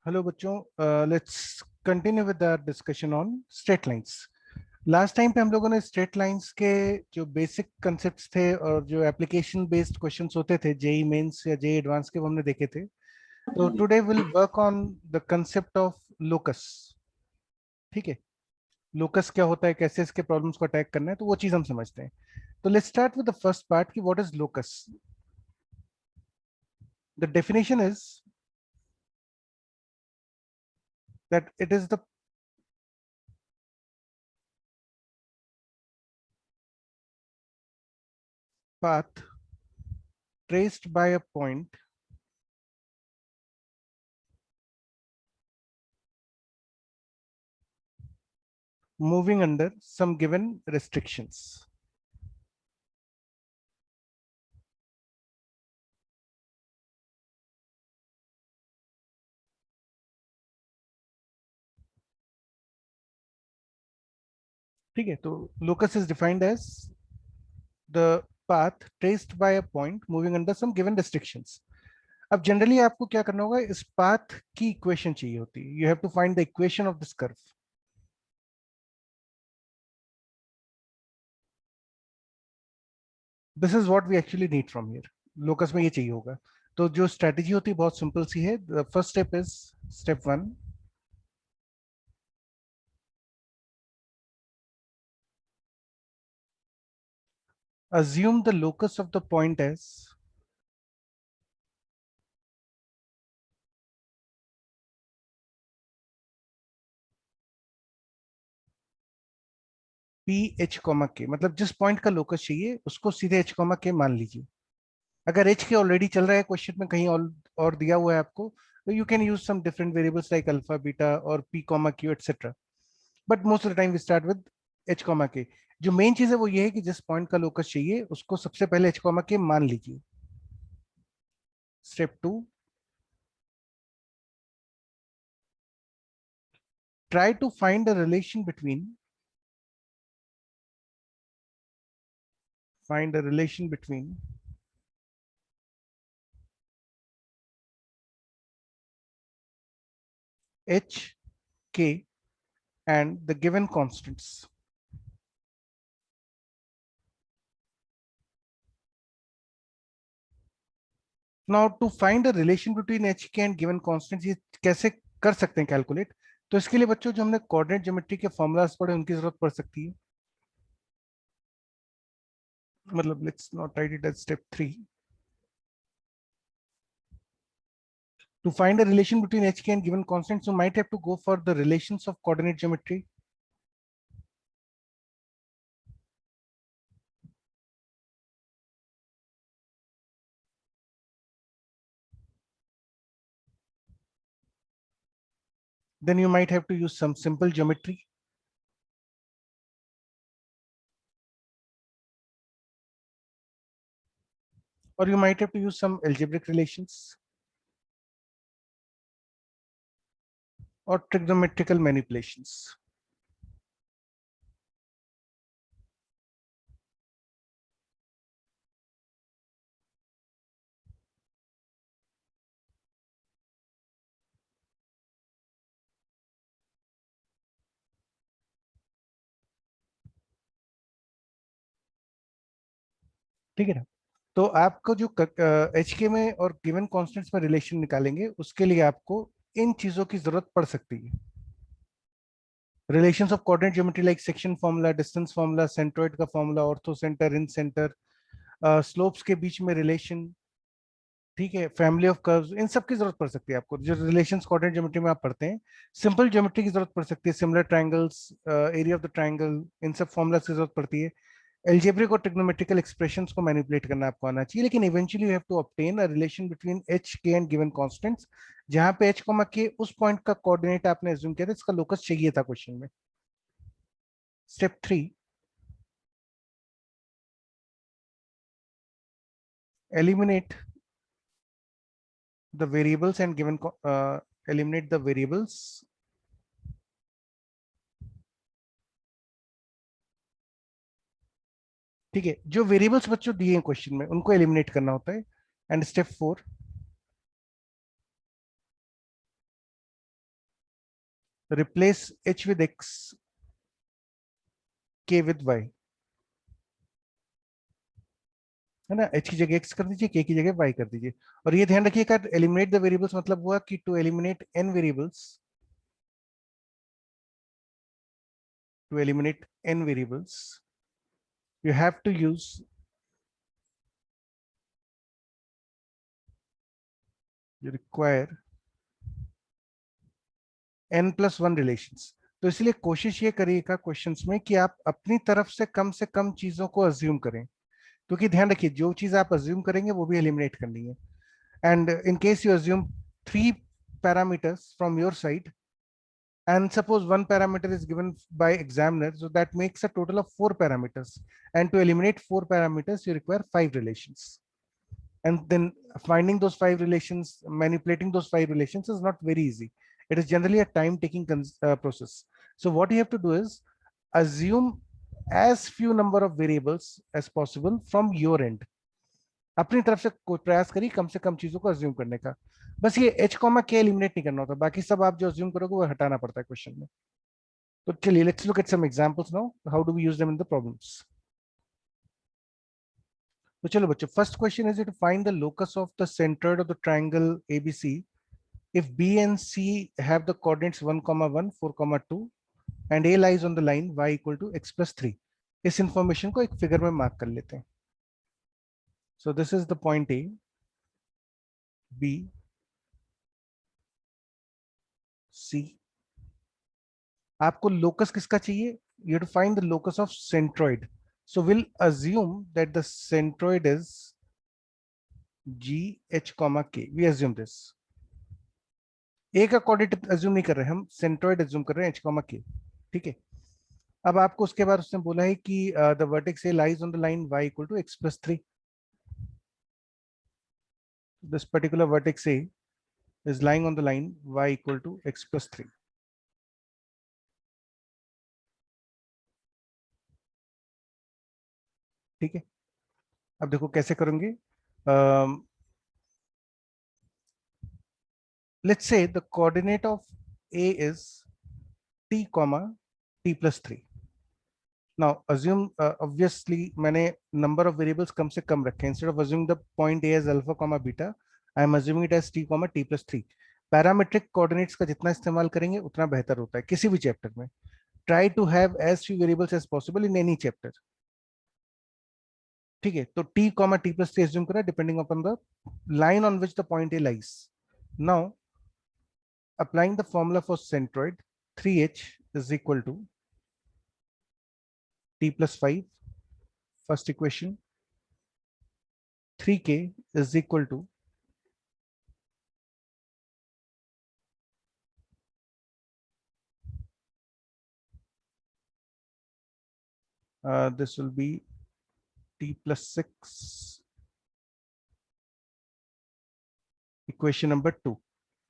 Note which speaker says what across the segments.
Speaker 1: Hello बच्चों, let's continue with our discussion on straight lines. Last time पे हम लोगों ने स्ट्रेट लाइंस के जो बेसिक कंसेप्ट्स थे और जो एप्लीकेशन बेस्ड क्वेश्चंस होते थे जेई मेंस या जेई एडवांस के, वो हमने देखे थे। तो today will work on the concept of locus. ठीक है, लोकस क्या होता है, कैसे इसके प्रॉब्लम्स को अटैक करना है, तो वो चीज हम समझते हैं। तो let's start with the first part कि what is locus. The definition is that it is the path traced by a point moving under some given restrictions. ठीक है, तो locus is defined as the path traced by a point moving under some given restrictions. अब generally आपको क्या करना होगा, इस path की इक्वेशन चाहिए होती है। You have to find the equation of this curve. This is what we actually need from here. Locus में ये चाहिए होगा। तो जो स्ट्रेटेजी होती है बहुत सिंपल सी है। The first step is step one. Assume the locus of the point as P H comma के, मतलब जिस पॉइंट का लोकस चाहिए उसको सीधे एच कॉमा के मान लीजिए। अगर एच के ऑलरेडी चल रहा है क्वेश्चन में कहीं और दिया हुआ है आपको, तो you can use some different variables like alpha beta और p comma q etcetera. But most of the time we start with h comma k. जो मेन चीज है वो ये है कि जिस पॉइंट का लोकस चाहिए उसको सबसे पहले एच कॉमा के मान लीजिए। Step two, try to find the relation between find a relation between h, k and the given constants. Now to find a relation between h, k and given constants, ये कैसे कर सकते हैं calculate. तो इसके लिए बच्चों जो हमने कोऑर्डिनेट ज्योमेट्री के फॉर्मूलाज पढ़े उनकी जरूरत पड़ सकती है। मतलब let's not write it as step 3। To find a relation between h, k and given constants, you might have to go for the relations of coordinate geometry. Then you might have to use some simple geometry, or you might have to use some algebraic relations or trigonometrical manipulations. ठीक है ना। तो आपको जो H के में और given constants में रिलेशन निकालेंगे उसके लिए आपको इन चीजों की जरूरत पड़ सकती है। Relations of coordinate geometry like section formula, distance formula, centroid का फॉर्मूला, ऑर्थो सेंटर, इन सेंटर, स्लोप्स के बीच में रिलेशन। ठीक है, फैमिली ऑफ कर्व्स, इन सब की जरूरत पड़ सकती है आपको जो रिलेशंस कोऑर्डिनेट ज्योमेट्री में आप पढ़ते हैं। सिंपल ज्योमेट्री की जरूरत पड़ सकती है, similar triangles, area of the triangle, इन सब फॉर्मूलाज की जरूरत पड़ती है। एल्जेब्रिक और ट्रिग्नोमेट्रिकल एक्सप्रेशंस को मैनिपुलेट करना आपको आना चाहिए, लेकिन eventually you have to obtain a relation between h k and given constants, जहां पे एच कॉमा के उस पॉइंट का कोऑर्डिनेट आपने अज्यूम किया था, इसका लोकस चाहिए था क्वेश्चन में। Step 3, eliminate the variables and given, eliminate the variables ठीक है, जो वेरिएबल्स बच्चों दिए हैं क्वेश्चन में उनको एलिमिनेट करना होता है। And step 4, replace h with x, k with y, है ना। h की जगह x कर दीजिए, k की जगह y कर दीजिए। और ये ध्यान रखिएगा, एलिमिनेट द वेरिएबल्स मतलब हुआ कि to eliminate n variables, to eliminate n variables you have to use you require n+1 relations. तो इसलिए कोशिश ये करिएगा क्वेश्चंस में कि आप अपनी तरफ से कम चीजों को अज्यूम करें, क्योंकि ध्यान रखिए जो चीज आप अज्यूम करेंगे वो भी एलिमिनेट करनी है। And in case you assume 3 parameters from your side, and suppose one parameter is given by examiner, so that makes a total of 4 parameters, and to eliminate 4 parameters you require 5 relations. And then finding those 5 relations, manipulating those 5 relations is not very easy. It is generally a time taking process. So what you have to do is assume as few number of variables as possible from your end. अपनी तरफ से प्रयास करिए कम से कम चीजों को assume करने का। बस ये h कॉमा k एलिमिनेट नहीं करना होता, बाकी सब आप जो अज्यूम करोगे वो हटाना पड़ता है क्वेश्चन में। तो चलिए let's look at some examples now, how do we use them in the problems. तो चलो बच्चों, first question is to find the locus of the centroid of the triangle ABC if B and C have the coordinates 1, 1, 4, 2 and A lies on the line y equal to x plus 3। इस information को एक figure में mark कर लेते हैं। So this is the point A, B, C। आपको locus किसका चाहिए? You to find the locus of centroid. So will assume that the centroid is G H K। We assume this. A का coordinate assume नहीं कर रहे हम, centroid assume कर रहे हैं H K। ठीक है। अब आपको उसके बाद उसने बोला है कि the vertex A lies on the line y equal to x plus 3। This particular vertex A is lying on the line y equal to x plus 3। ठीक है। अब देखो कैसे करेंगे। Let's say the coordinate of a is t comma t plus 3। Now assume obviously मैंने number of variables कम से कम रखे, instead of assuming the point a as alpha comma beta I am assuming it as t comma t plus 3। Parametric coordinates का जितना इस्तेमाल करेंगे उतना बेहतर होता है किसी भी चैप्टर में। Try to have as few variables as possible in any chapter. ठीक है। तो t comma t plus 3 assume करा depending upon the line on which the point a lies। now applying the formula for centroid, 3h is equal to t plus 5 first equation, 3k is equal to this will be t plus 6, equation number 2।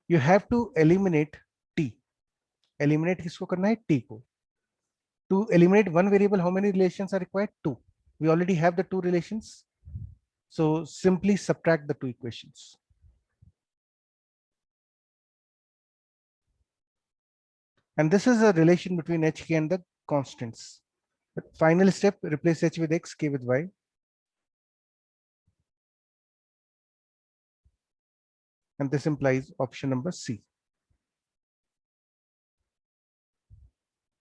Speaker 1: you have to eliminate t। eliminate किसको करना है? t को। to eliminate one variable how many relations are required? 2। we already have the 2 relations, so simply subtract the 2 equations। and this is a relation between hk and the constants। But final step, replace h with x, k with y, and this implies option number C।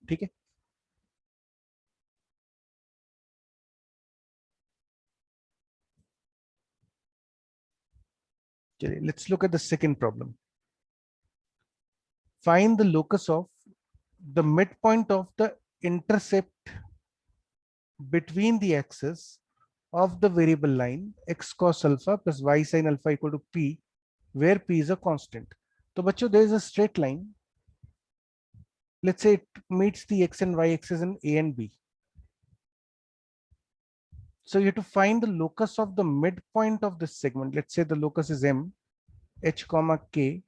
Speaker 1: ठीक है। चलिए let's look at the second problem। find the locus of the midpoint of the intercept between the axis of the variable line x cos alpha plus y sin alpha equal to p, where p is a constant। तो बच्चों there is a straight line, let's say it meets the x and y axis in A and B। so you have to find the locus of the midpoint of this segment, let's say the locus is M h comma k,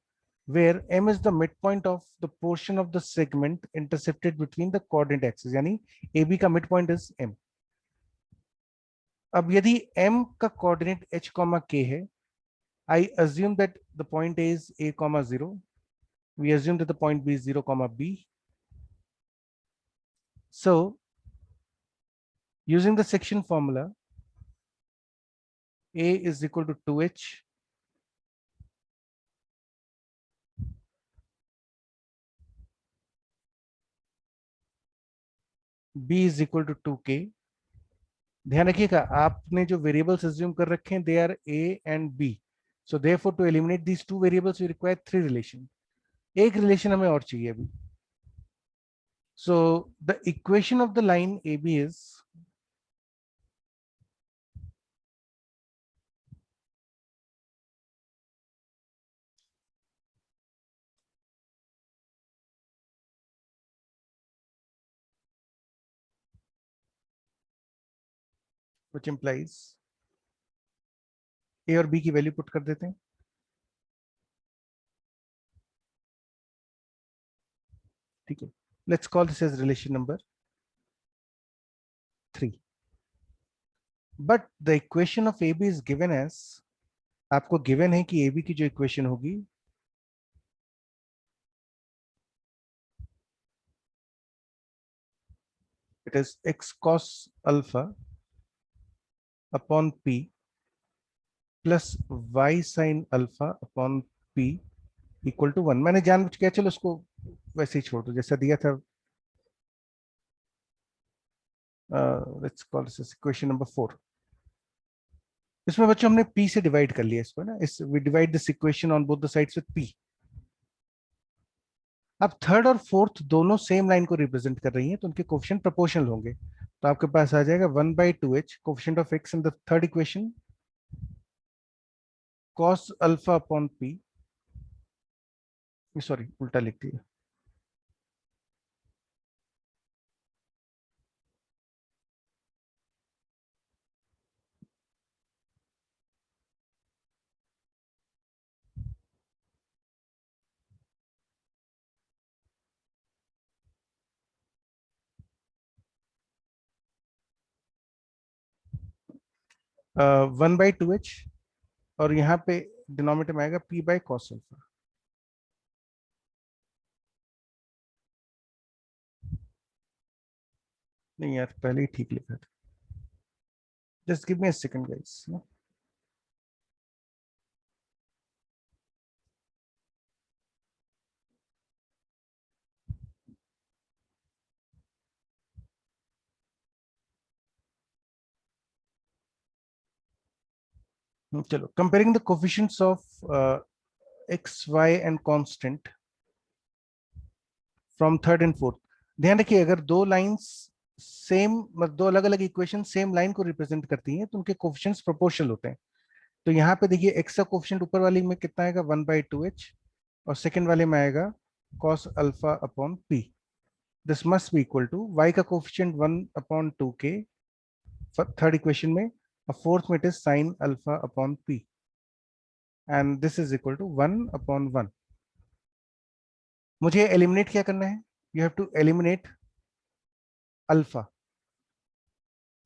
Speaker 1: where M is the midpoint of the portion of the segment intercepted between the coordinate axis, यानी AB का midpoint is M। अब यदि M का coordinate h comma k है, I assume that the point A is A comma 0 We assume that the point B is 0 comma B. So using the section formula, A is equal to 2H B is equal to 2K. ध्यान रखिएगा, आपने जो variables assume कर रखे हैं they are A and B. So therefore to eliminate these two variables we require three relation. एक relation हमें और चाहिए अभी. So the equation of the line AB is which implies A और B की वैल्यू पुट कर देते हैं. ठीक है, let's call this as relation number 3. But the equation of AB is given as, आपको given है कि AB की जो equation होगी it is x cos alpha upon P plus y sin alpha upon P equal to 1. मैंने जानबूझ के, चलो उसको वैसे ही छोड़ दो जैसा दिया था. Let's call this as equation number 4. इसमें बच्चों हमने P से डिवाइड कर लिया इसको ना. इस we divide this equation on both the sides with P. अब थर्ड और फोर्थ दोनों सेम लाइन को रिप्रेजेंट कर रही हैं तो उनके कोफिशिएंट प्रोपोर्शनल होंगे. तो आपके पास आ जाएगा 1/2h coefficient of x in the third equation cos alpha upon p. Sorry उल्टा लिख दिया. वन बाई टू एच और यहाँ पे डिनोमिनेटर में आएगा p बाई कॉस अल्फा. नहीं यार, पहले ही ठीक लिखा था. Just give me a second guys. चलो, comparing the coefficients of x y and constant from third and fourth. ध्यान रखिए, अगर दो लाइंस सेम, मतलब दो अलग अलग इक्वेशन सेम लाइन को रिप्रेजेंट करती हैं तो उनके कोफिशिएंट्स प्रोपोर्शनल होते हैं. तो यहाँ पे देखिए x का कोफिशिएंट ऊपर वाली में कितना आएगा 1/2h और सेकंड वाले में आएगा cos alpha upon p. This must be equal to y का कोफिशिएंट 1/2k थर्ड इक्वेशन में और फोर्थ में it is sin alpha upon p and this is equal to 1/1. मुझे एलिमिनेट क्या करना है? You have to eliminate alpha,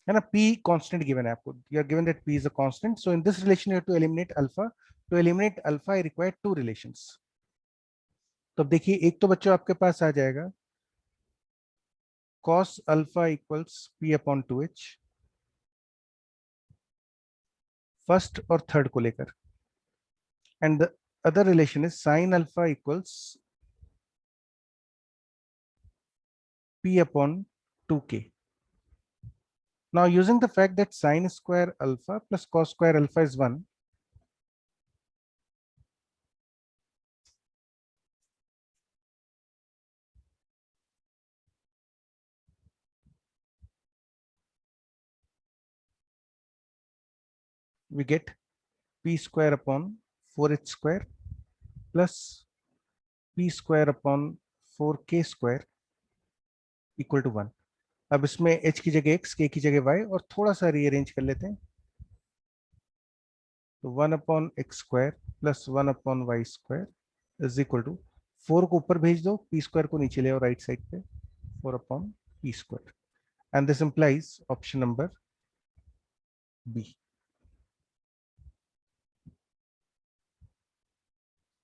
Speaker 1: है ना. p कांस्टेंट गिवन है आपको. You are given that p is a constant. So in this relation you have to eliminate alpha. To eliminate alpha I require two relations. तो अब देखिए, एक तो बच्चों आपके पास आ जाएगा cos alpha equals p upon 2h first और third को लेकर, and the other relation is sin alpha equals p upon 2k. Now using the fact that sin square alpha plus cos square alpha is 1, we get p square upon 4h square plus p square upon 4k square equal to 1. अब इसमें h की जगह x, k की जगह y और थोड़ा सा rearrange कर लेते हैं. तो 1 upon x square plus 1 upon y square is equal to 4 को ऊपर भेज दो, p स्क्वायर को नीचे ले आओ राइट साइड पे, 4 upon p square. And this implies option number B.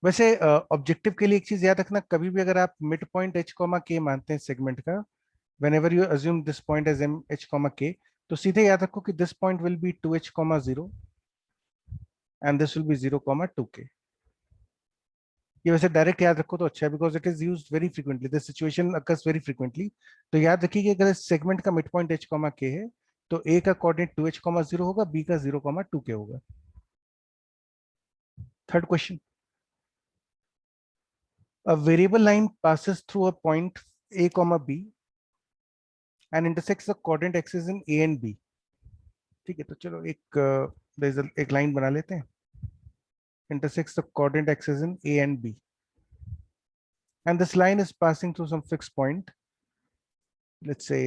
Speaker 1: वैसे ऑब्जेक्टिव के लिए एक चीज याद रखना, कभी भी अगर आप मिड पॉइंट एच कॉमा के मानते हैं सेगमेंट का, whenever you assume this point as m h comma k, तो सीधे याद रखो कि this point will be 2h comma 0 and this will be 0 comma 2k. ये वैसे डायरेक्ट याद रखो तो अच्छा है, because it is used very frequently, this situation occurs very frequently. तो याद रखिए कि अगर सेगमेंट का mid point h comma k है, तो a का कोऑर्डिनेट 2h कॉमा 0 होगा, b का 0 कॉमा 2k होगा. Third question. A variable line passes through a point a comma b and intersects the coordinate axes in a and b. ठीक है, तो चलो एक लाइन बना लेते हैं. Intersects the coordinate axes in a and b, and this line is passing through some fixed point, let's say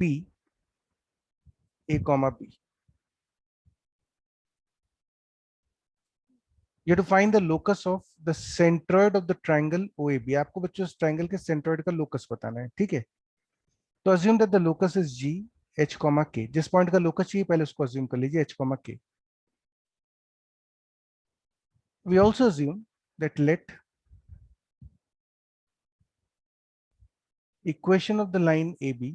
Speaker 1: p a comma b. You have to find the locus of the centroid of the triangle OAB. आपको बच्चों इस triangle के centroid का locus बताना है, ठीक है. तो assume that the locus is g h comma k. जिस पॉइंट का लोकस चाहिए पहले उसको assume कर लीजिए, h comma k. We also assume that let equation of the line AB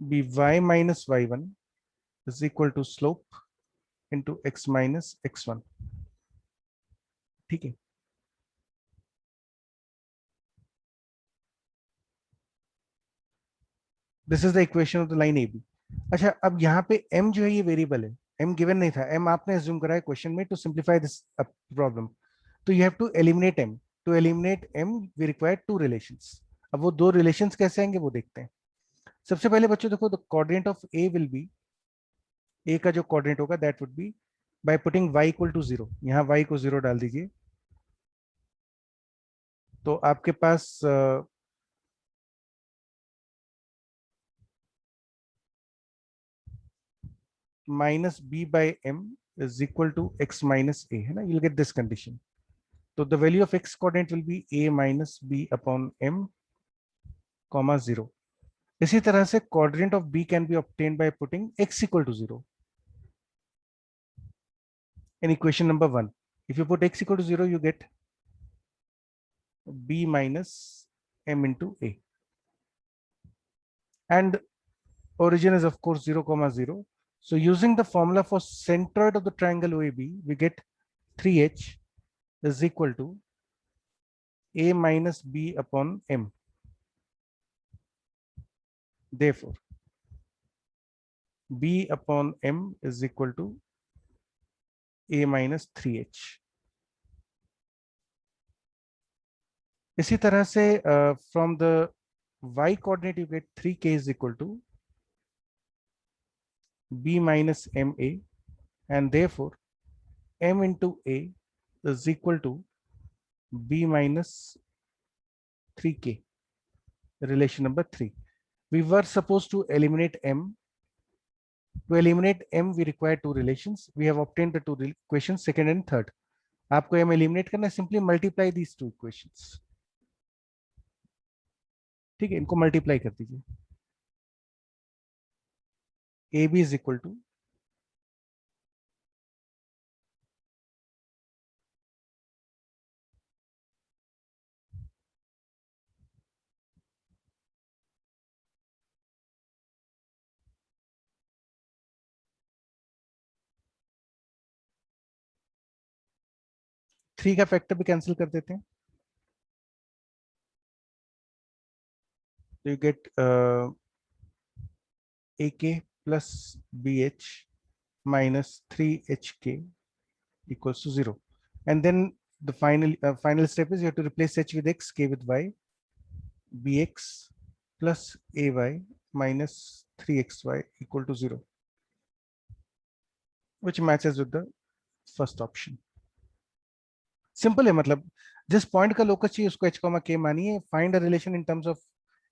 Speaker 1: be y minus y1 is equal to slope into x minus x1. ठीक है. This is the equation of the line A B. अच्छा, अब यहाँ पे m जो है ये variable है, m गिवन नहीं था, m आपने अज्यूम करा है क्वेश्चन में टू सिंप्लीफाई दिस प्रॉब्लम. तो you have to eliminate m. To eliminate m we require two relations. अब वो दो रिलेशंस कैसे आएंगे वो देखते हैं. सबसे पहले बच्चों देखो, the coordinate of a will be, a का जो कोऑर्डिनेट होगा that would be by putting y equal to 0. यहाँ y को 0 डाल दीजिए, तो आपके पास minus b by m is equal to x minus a है ना. you'll get this condition. तो the value of x coordinate will be a minus b upon m comma 0. इसी तरह से coordinate of b can be obtained by putting x equal to 0 in equation number 1. If you put x equal to 0, you get b minus m into a, and origin is of course 0 comma 0. So using the formula for centroid of the triangle OAB, we get 3h is equal to a minus b upon m. Therefore, b upon m is equal to a minus 3h. इसी तरह से from the y coordinate you get 3k is equal to b minus ma, and therefore m into a is equal to b minus 3k. Relation number 3. We were supposed to eliminate m. To eliminate m we require two relations. We have obtained the two equations, second and third. आपको m eliminate करना है, simply multiply these two equations. ठीक है, इनको multiply कर दीजिए. A b is equal to three का factor भी कैंसिल कर देते हैं, तो you get a k plus b h minus 3hk equals to 0. And then the final step is you have to replace h with x, k with y, bx plus ay minus 3xy equal to 0, which matches with the first option. Simple है, मतलब जिस point का locus चाहिए उसको h comma k मानिए. Find a relation in terms of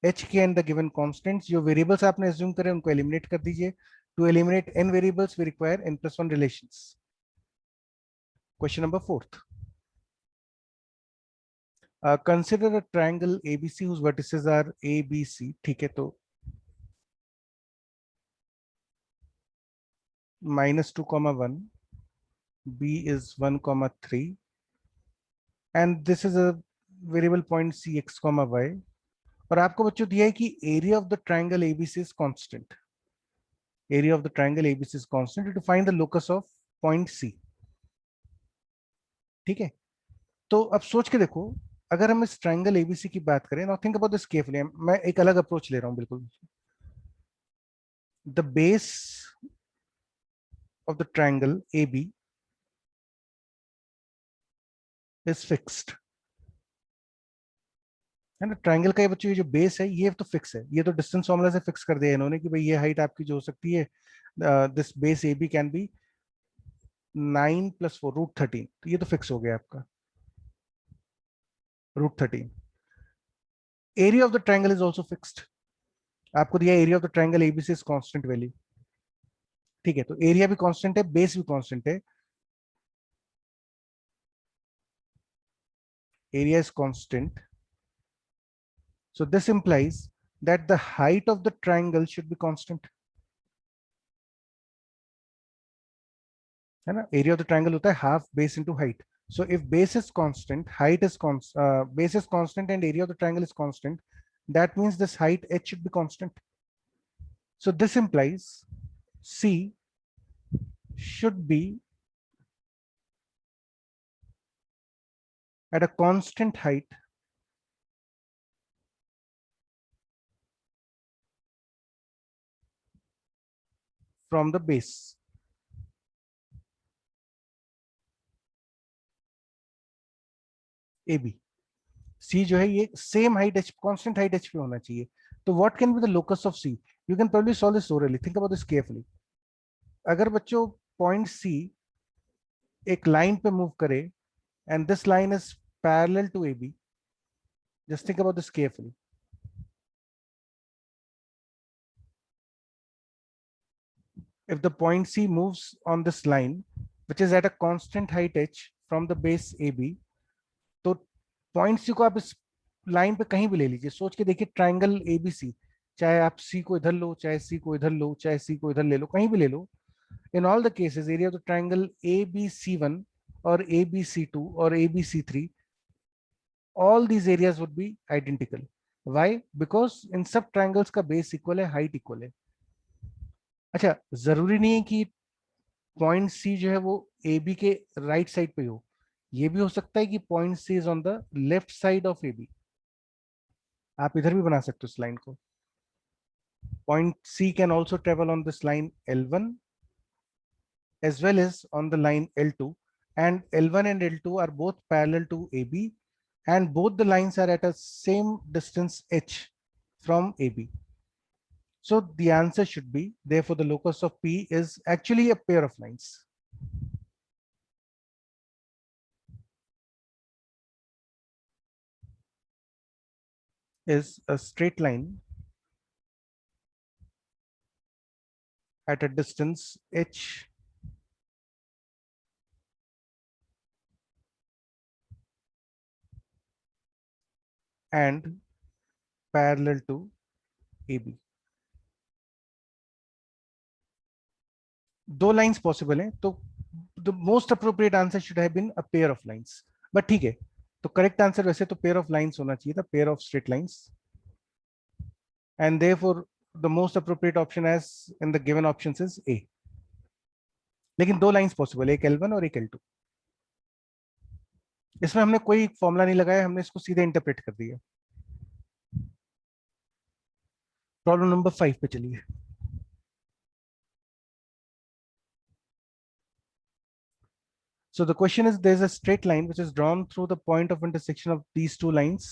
Speaker 1: h k and the given constants. जो variables आपने assume करे उनको एलिमिनेट कर दीजिए. To eliminate n variables we require n plus 1 relations. Question number 4. Consider a triangle ABC whose vertices are A, B, C. ठीक है, तो -2, 1, b is 1, 3, and this is a variable point c x, y, और आपको बच्चों दिया है कि area of the triangle ABC is constant. Area of the triangle ABC is constant to find the locus of point C. ठीक है, तो अब सोच के देखो, अगर हम इस ट्राइंगल एबीसी की बात करें, now think about this carefully. मैं एक अलग अप्रोच ले रहा हूं बिल्कुल. The base of the triangle AB is fixed, है ना. ट्राइंगल का ये बच्चों, ये जो बेस है ये तो फिक्स है. ये तो डिस्टेंस फॉर्मूला से फिक्स कर दिया इन्होंने कि भाई ये हाइट आपकी जो हो सकती है, this base AB can be 9 + 4 √13. तो ये तो फिक्स हो गया आपका √13. Area of the triangle is also fixed. आपको दिया area of the triangle ABC is constant value. ठीक है, तो एरिया भी कांस्टेंट है, बेस भी कांस्टेंट है. Area is constant, so this implies that the height of the triangle should be constant, है ना. एरिया ऑफ द ट्राइंगल होता है half base into height. so if base is constant, height is base is constant and area of the triangle is constant, that means this height h should be constant. So this implies c should be at a constant height from the base. AB, C जो है ये same height h, constant height h पे होना चाहिए. तो what can be the locus of C? You can probably solve this orally. Think about this carefully. अगर बच्चों point C एक लाइन पे मूव करे and this line is parallel to AB, just think about this carefully. If the point C moves on this line, which is at a constant height h from the base AB, तो point सी को आप इस line पे कहीं भी ले लीजिए. सोच के देखिए ट्राइंगल एबीसी, चाहे आप सी को इधर लो, चाहे सी को इधर लो, चाहे सी को इधर ले लो, कहीं भी ले लो. In all the cases area of the triangle ABC1 और ABC2 और ABC3, all these areas would be identical. Why? Because in सब triangles का base equal है, height equal है. अच्छा, जरूरी नहीं है कि पॉइंट सी जो है वो ए बी के राइट साइड पे हो. ये भी हो सकता है कि point C is on the left side of A B. आप इधर भी बना सकते हो इस लाइन को. Point C can also travel on this line L1 as well as on the line L2, and L1 and L2 are both parallel to AB, and both the lines are at a same distance h from AB. So the answer should be, therefore the locus of P is actually a pair of lines. Is a straight line at a distance h and parallel to AB. दो lines possible हैं, तो the most appropriate answer should have been a pair of lines. But ठीक है, तो correct answer वैसे तो pair of lines होना चाहिए था, pair of straight lines. And therefore the most appropriate option as in the given options is A. लेकिन दो लाइंस पॉसिबल है, एक L1 और एक L2. इसमें हमने कोई फॉर्मूला नहीं लगाया, हमने इसको सीधे इंटरप्रेट कर दिया. प्रॉब्लम नंबर 5 पे चलिए. So the question is, there's a straight line which is drawn through the point of intersection of these two lines,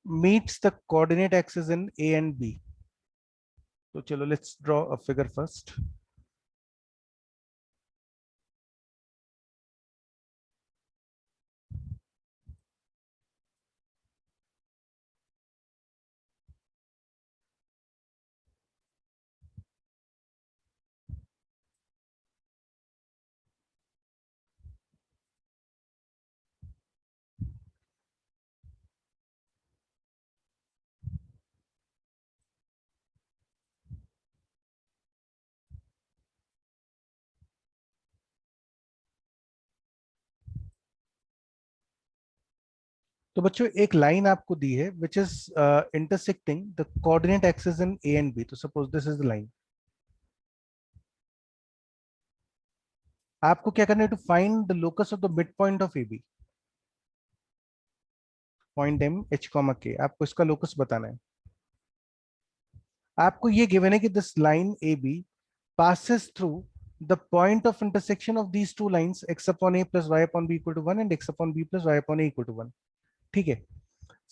Speaker 1: meets the coordinate axis in A and B. So chalo, let's draw a figure first. तो बच्चों एक line आपको दी है which is intersecting the coordinate axis in A and B. तो suppose this is the line. आपको क्या करना है? To find the locus of the mid point of A B, point M h comma k. आपको इसका locus बताना है। आपको ये गिवन है कि this line A B passes through the point of intersection of these two lines x upon a plus y upon b equal to 1 and x upon b plus y upon a equal to 1। ठीक है,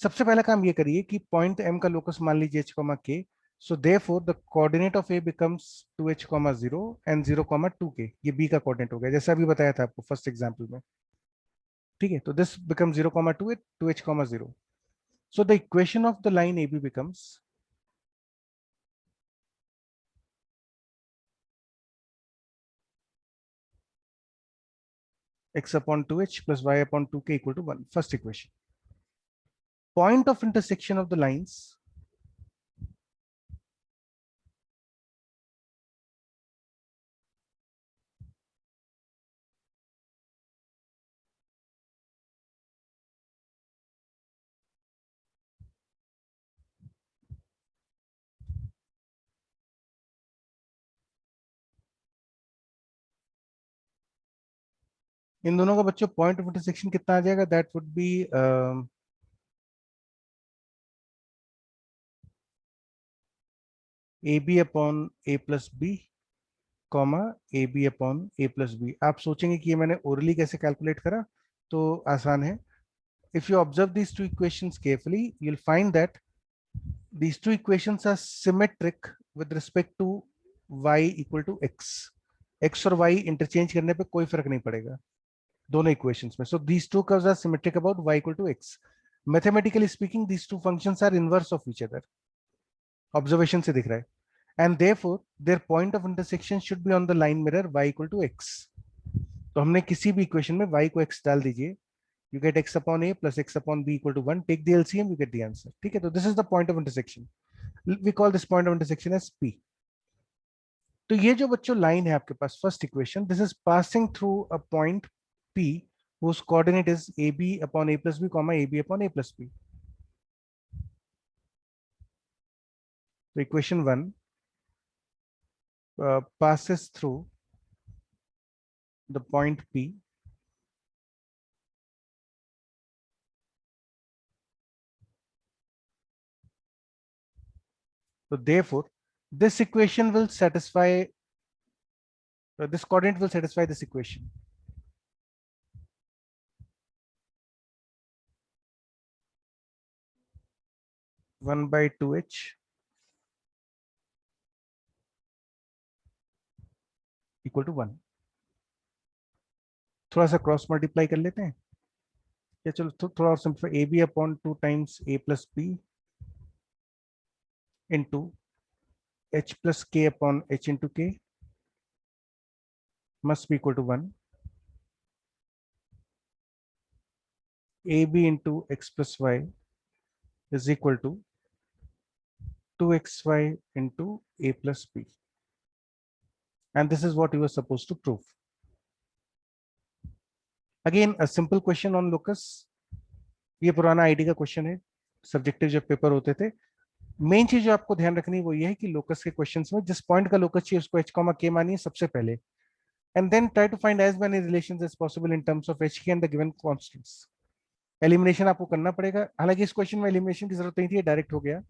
Speaker 1: सबसे पहला काम ये करिए कि point m का locus मान लीजिए h comma k। So therefore the coordinate of a becomes 2h comma 0 and 0 comma 2k। ये b का कोऑर्डिनेट हो गया जैसे अभी बताया था आपको फर्स्ट एग्जांपल में। ठीक है, तो this become 0 comma 2 2h comma 0। So the equation of the line ab becomes x upon 2h plus y upon 2k equal to 1, first equation। Point of intersection of the lines इन दोनों का बच्चों point of intersection कितना आ जाएगा? That would be a b upon a plus b comma a b upon a plus b. आप सोचेंगे कि ये मैंने ओरली कैसे कैलकुलेट करा? तो आसान है। If you observe these two equations carefully you will find that these two equations are symmetric with respect to y equal to x। x और y इंटरचेंज करने पे कोई फर्क नहीं पड़ेगा दोनों इक्वेशंस में। So these two curves are symmetric about y equal to x। Mathematically speaking these two functions are inverse of each other. Observation से दिख रहा है। And therefore their point of intersection should be on the line mirror y equal to x। तो हमने किसी भी equation में y को x डाल दीजिए, you get x upon a plus x upon b equal to 1, take the LCM, you get the answer। ठीक है, तो this is the point of intersection, we call this point of intersection as p। तो ये जो बच्चों line है आपके पास first equation, this is passing through a point p whose coordinate is ab upon a plus b comma ab upon a plus b। तो equation 1 passes through the point p so therefore this equation will satisfy this coordinate will satisfy this equation। 1 by 2h equal to 1। थोड़ा सा cross multiply कर लेते हैं या चलो थोड़ा और simple, a b upon 2 times a plus b into h plus k upon h into k must be equal to 1। ab into x plus y is equal to 2xy into a plus b, and this is what you were supposed to prove। Again a simple question on locus। ये पुराना ID का question है, subjective जब paper होते थे। Main चीज जो आपको ध्यान रखनी वो ये है कि लोकस के क्वेश्चंस में जिस पॉइंट का लोकस चाहिए उसको h कॉमा k मानिए सबसे पहले, and then try to find as many relations as possible in terms of h k and the given constants. Elimination आपको करना पड़ेगा, हालांकि इस क्वेश्चन में एलिमिनेशन की जरूरत नहीं थी, डायरेक्ट हो गया,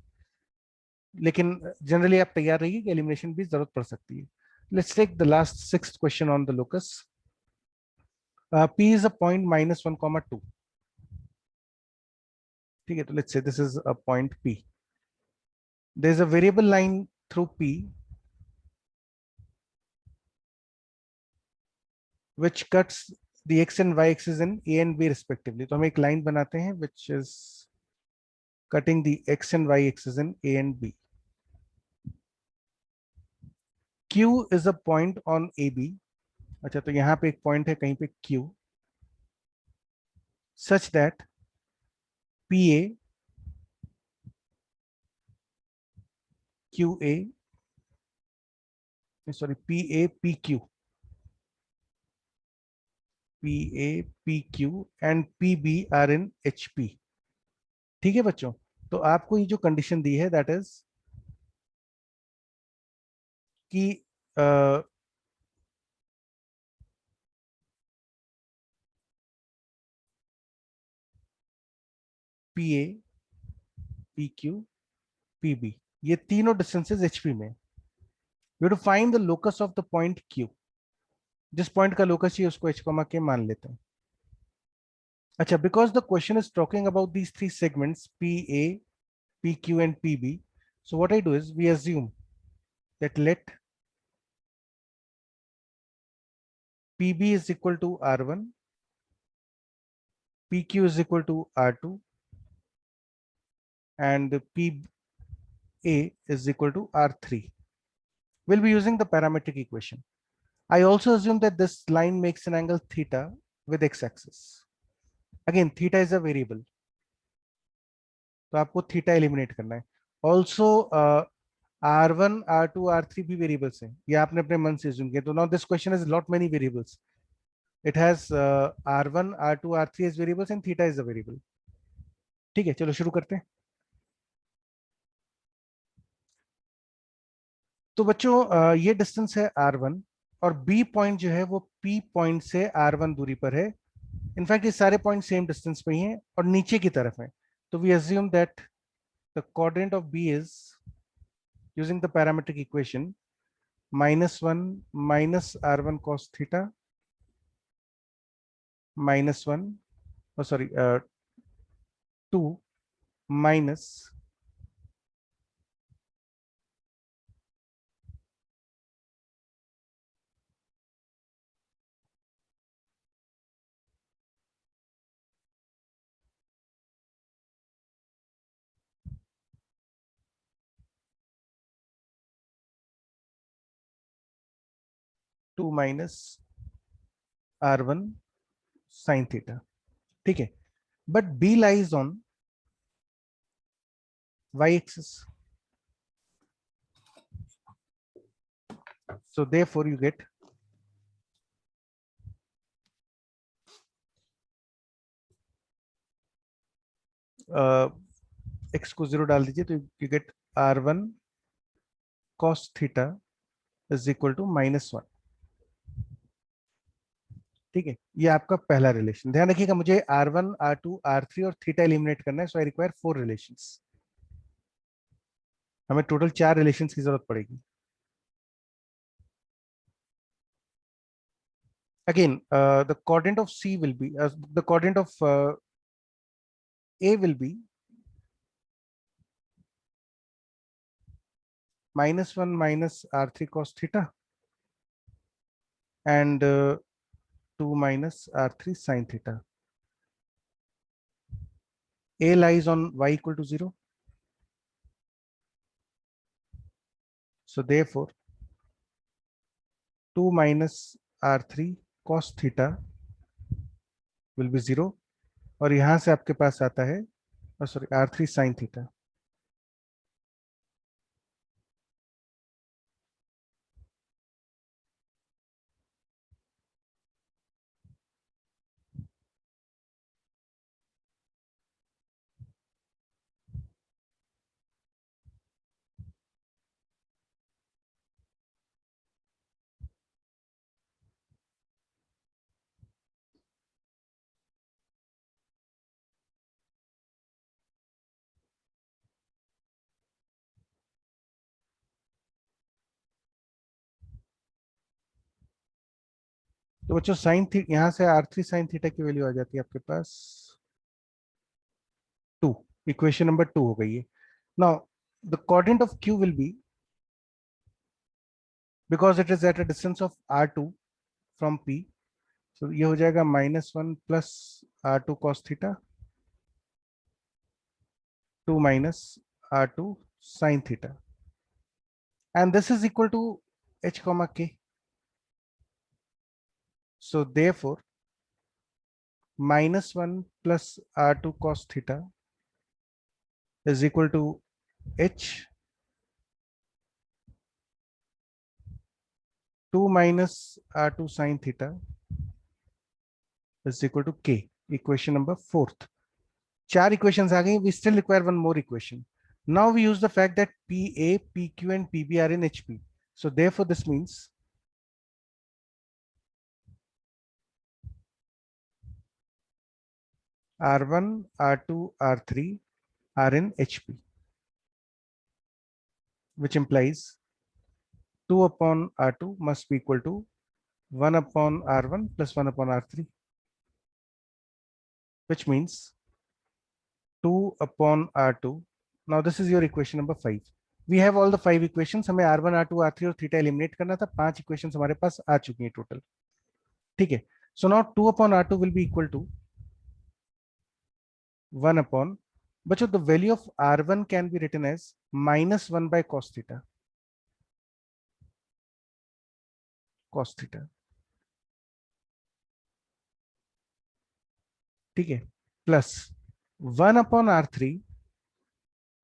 Speaker 1: लेकिन जनरली आप तैयार रहिए कि एलिमिनेशन भी जरूरत पड़ सकती है। Let's take the last sixth question on the locus. p is a point -1, 2। ठीक है, तो let's say this is a point p। there is a variable line through p which cuts the x and y axis in a and b respectively। तो हम एक line बनाते हैं which is cutting the x and y axis in a and b। q is a point on ab। अच्छा, तो यहाँ पे एक पॉइंट है कहीं पे q, such that pa qa sorry pa pq pa pq and pb are in hp। ठीक है बच्चों, तो आपको ये जो कंडीशन दी है दैट इज कि P A, P Q, P B, ये तीनों डिस्टेंसेस एचपी में। You to find the locus of the point Q. जिस पॉइंट का लोकस चाहिए उसको एच कॉमा के मान लेते हैं। अच्छा, because the question is talking about these three segments P A, P Q and P B, so what I do is we assume that let pb is equal to r1, pq is equal to r2, and pa is equal to r3. We'll be using the parametric equation. I also assume that this line makes an angle theta with x-axis. Again, theta is a variable, तो आपको theta eliminate करना है। Also R1, R2, R3 भी variables हैं, ये आपने अपने मन से assume किया। तो now this question has lot many variables. It has R1, R2, R3 as variables and theta is a variable. ठीक है, चलो शुरू करते हैं। तो बच्चों ये डिस्टेंस है R1 और B पॉइंट जो है वो P पॉइंट से R1 दूरी पर है। इनफैक्ट ये सारे पॉइंट सेम डिस्टेंस पे ही हैं और नीचे की तरफ हैं। तो we assume that the coordinate of B is using the parametric equation -1 minus R1 cos theta -1, oh sorry, 2 minus two minus R1 sin theta। ठीक है, but B lies on y axis, so therefore you get x को 0 डाल दीजिए तो you get R1 cos theta is equal to -1। ठीक है, ये आपका पहला रिलेशन। ध्यान रखिएगा मुझे R1, R2, R3 और थीटा एलिमिनेट करना है, सो आई रिक्वायर 4 रिलेशंस। हमें टोटल 4 रिलेशंस की जरूरत पड़ेगी। Again, the coordinate of C will be the coordinate of A will be -1 minus R3 cos theta and 2 minus R3 sin theta. A lies on y equal to 0. So therefore 2 minus R3 cos theta will be 0 और यहां से आपके पास आता है sorry R3 sin theta। तो बच्चों sine theta यहां से R3 sin थीटा की वैल्यू आ जाती है आपके पास 2। इक्वेशन नंबर 2 हो गई है। Now the coordinate of Q will be, because it is at a distance of R2 from P, so ये हो जाएगा -1 plus R2 cos theta 2 minus R2 sin theta, and this is equal to h comma k, so therefore -1 plus R2 cos theta is equal to h 2 minus R2 sin theta is equal to k, equation number 4th। चार equations आ गई. We still require one more equation. Now we use the fact that PA, PQ and PB are in HP. So therefore this means R1, R2, R3 are in HP, which implies 2 upon R2 must be equal to 1 upon R1 plus 1 upon R3, which means 2 upon R2. Now this is your equation number 5. We have all the 5 equations. हमें R1, R2, R3 और theta eliminate करना था. 5 equations हमारे पास आ चुकी हैं total. ठीक है. So now 2 upon R2 will be equal to 1 upon. But the value of R1 can be written as minus 1 by cos theta. Cos theta. ठीक है. Plus 1 upon R3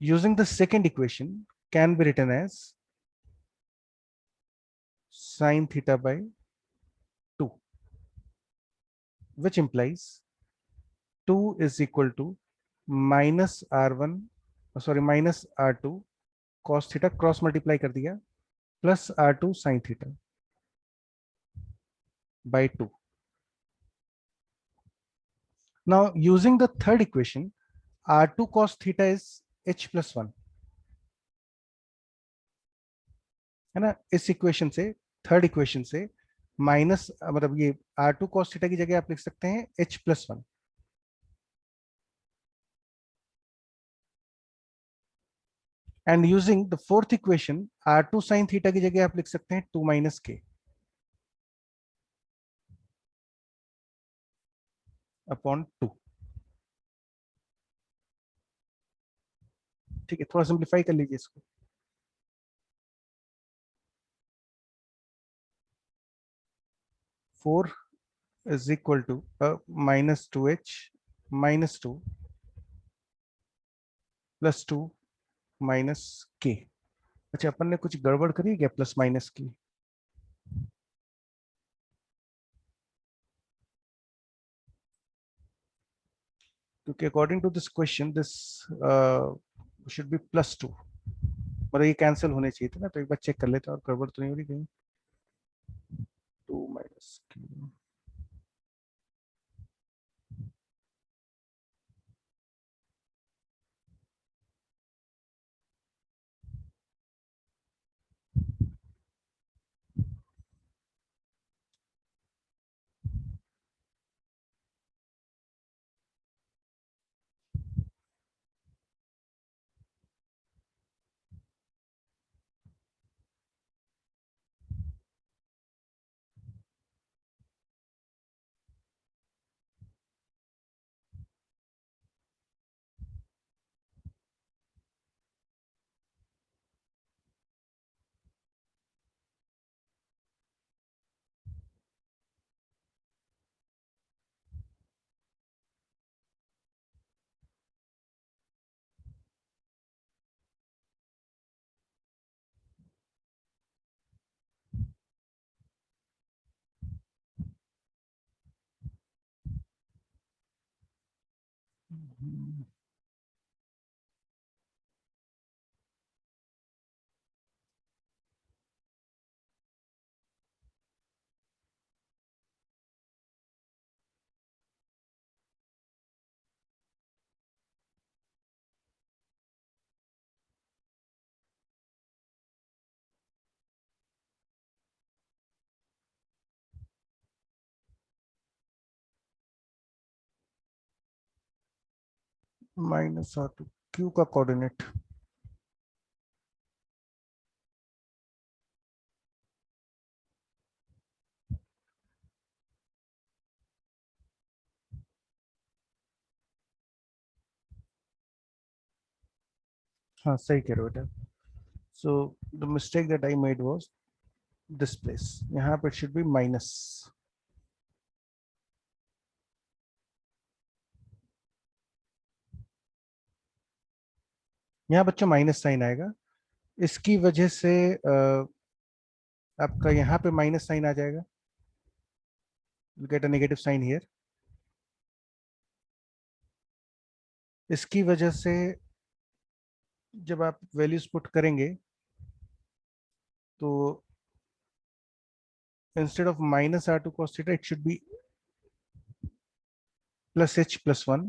Speaker 1: using the second equation can be written as sin theta by 2, which implies 2 is equal to minus R1, sorry, minus R2 cos theta cross multiply कर दिया plus R2 sin theta by 2. Now using the third equation, R2 cos theta is h plus 1, है ना. इस equation से, third equation से minus, मतलब ये R2 cos theta की जगह आप लिख सकते हैं h plus 1. And using the fourth equation, R2 sin theta की जगह आप लिख सकते हैं 2 minus k upon 2. ठीक है, थोड़ा सिंप्लीफाई कर लीजिए इसको. 4 is equal to minus 2h minus 2 plus 2 minus k. अच्छा, अपन ने कुछ गड़बड़ करी क्या प्लस माइनस की? क्योंकि according to this question this should be plus 2, मतलब ये कैंसिल होने चाहिए थे ना. तो एक बार चेक कर लेते हैं और गड़बड़ तो नहीं हो रही कहीं. 2 minus k minus R2 Q का कोऑर्डिनेट. हाँ, सही कह रहे हो बेटा. So the mistake that I made was this place. यहाँ पे शुड बी माइनस. यहाँ बच्चों माइनस साइन आएगा. इसकी वजह से आपका यहाँ पे माइनस साइन आ जाएगा. You get a negative sign here. इसकी वजह से जब आप वैल्यूज पुट करेंगे तो instead of minus r two cos theta it should be plus h plus 1.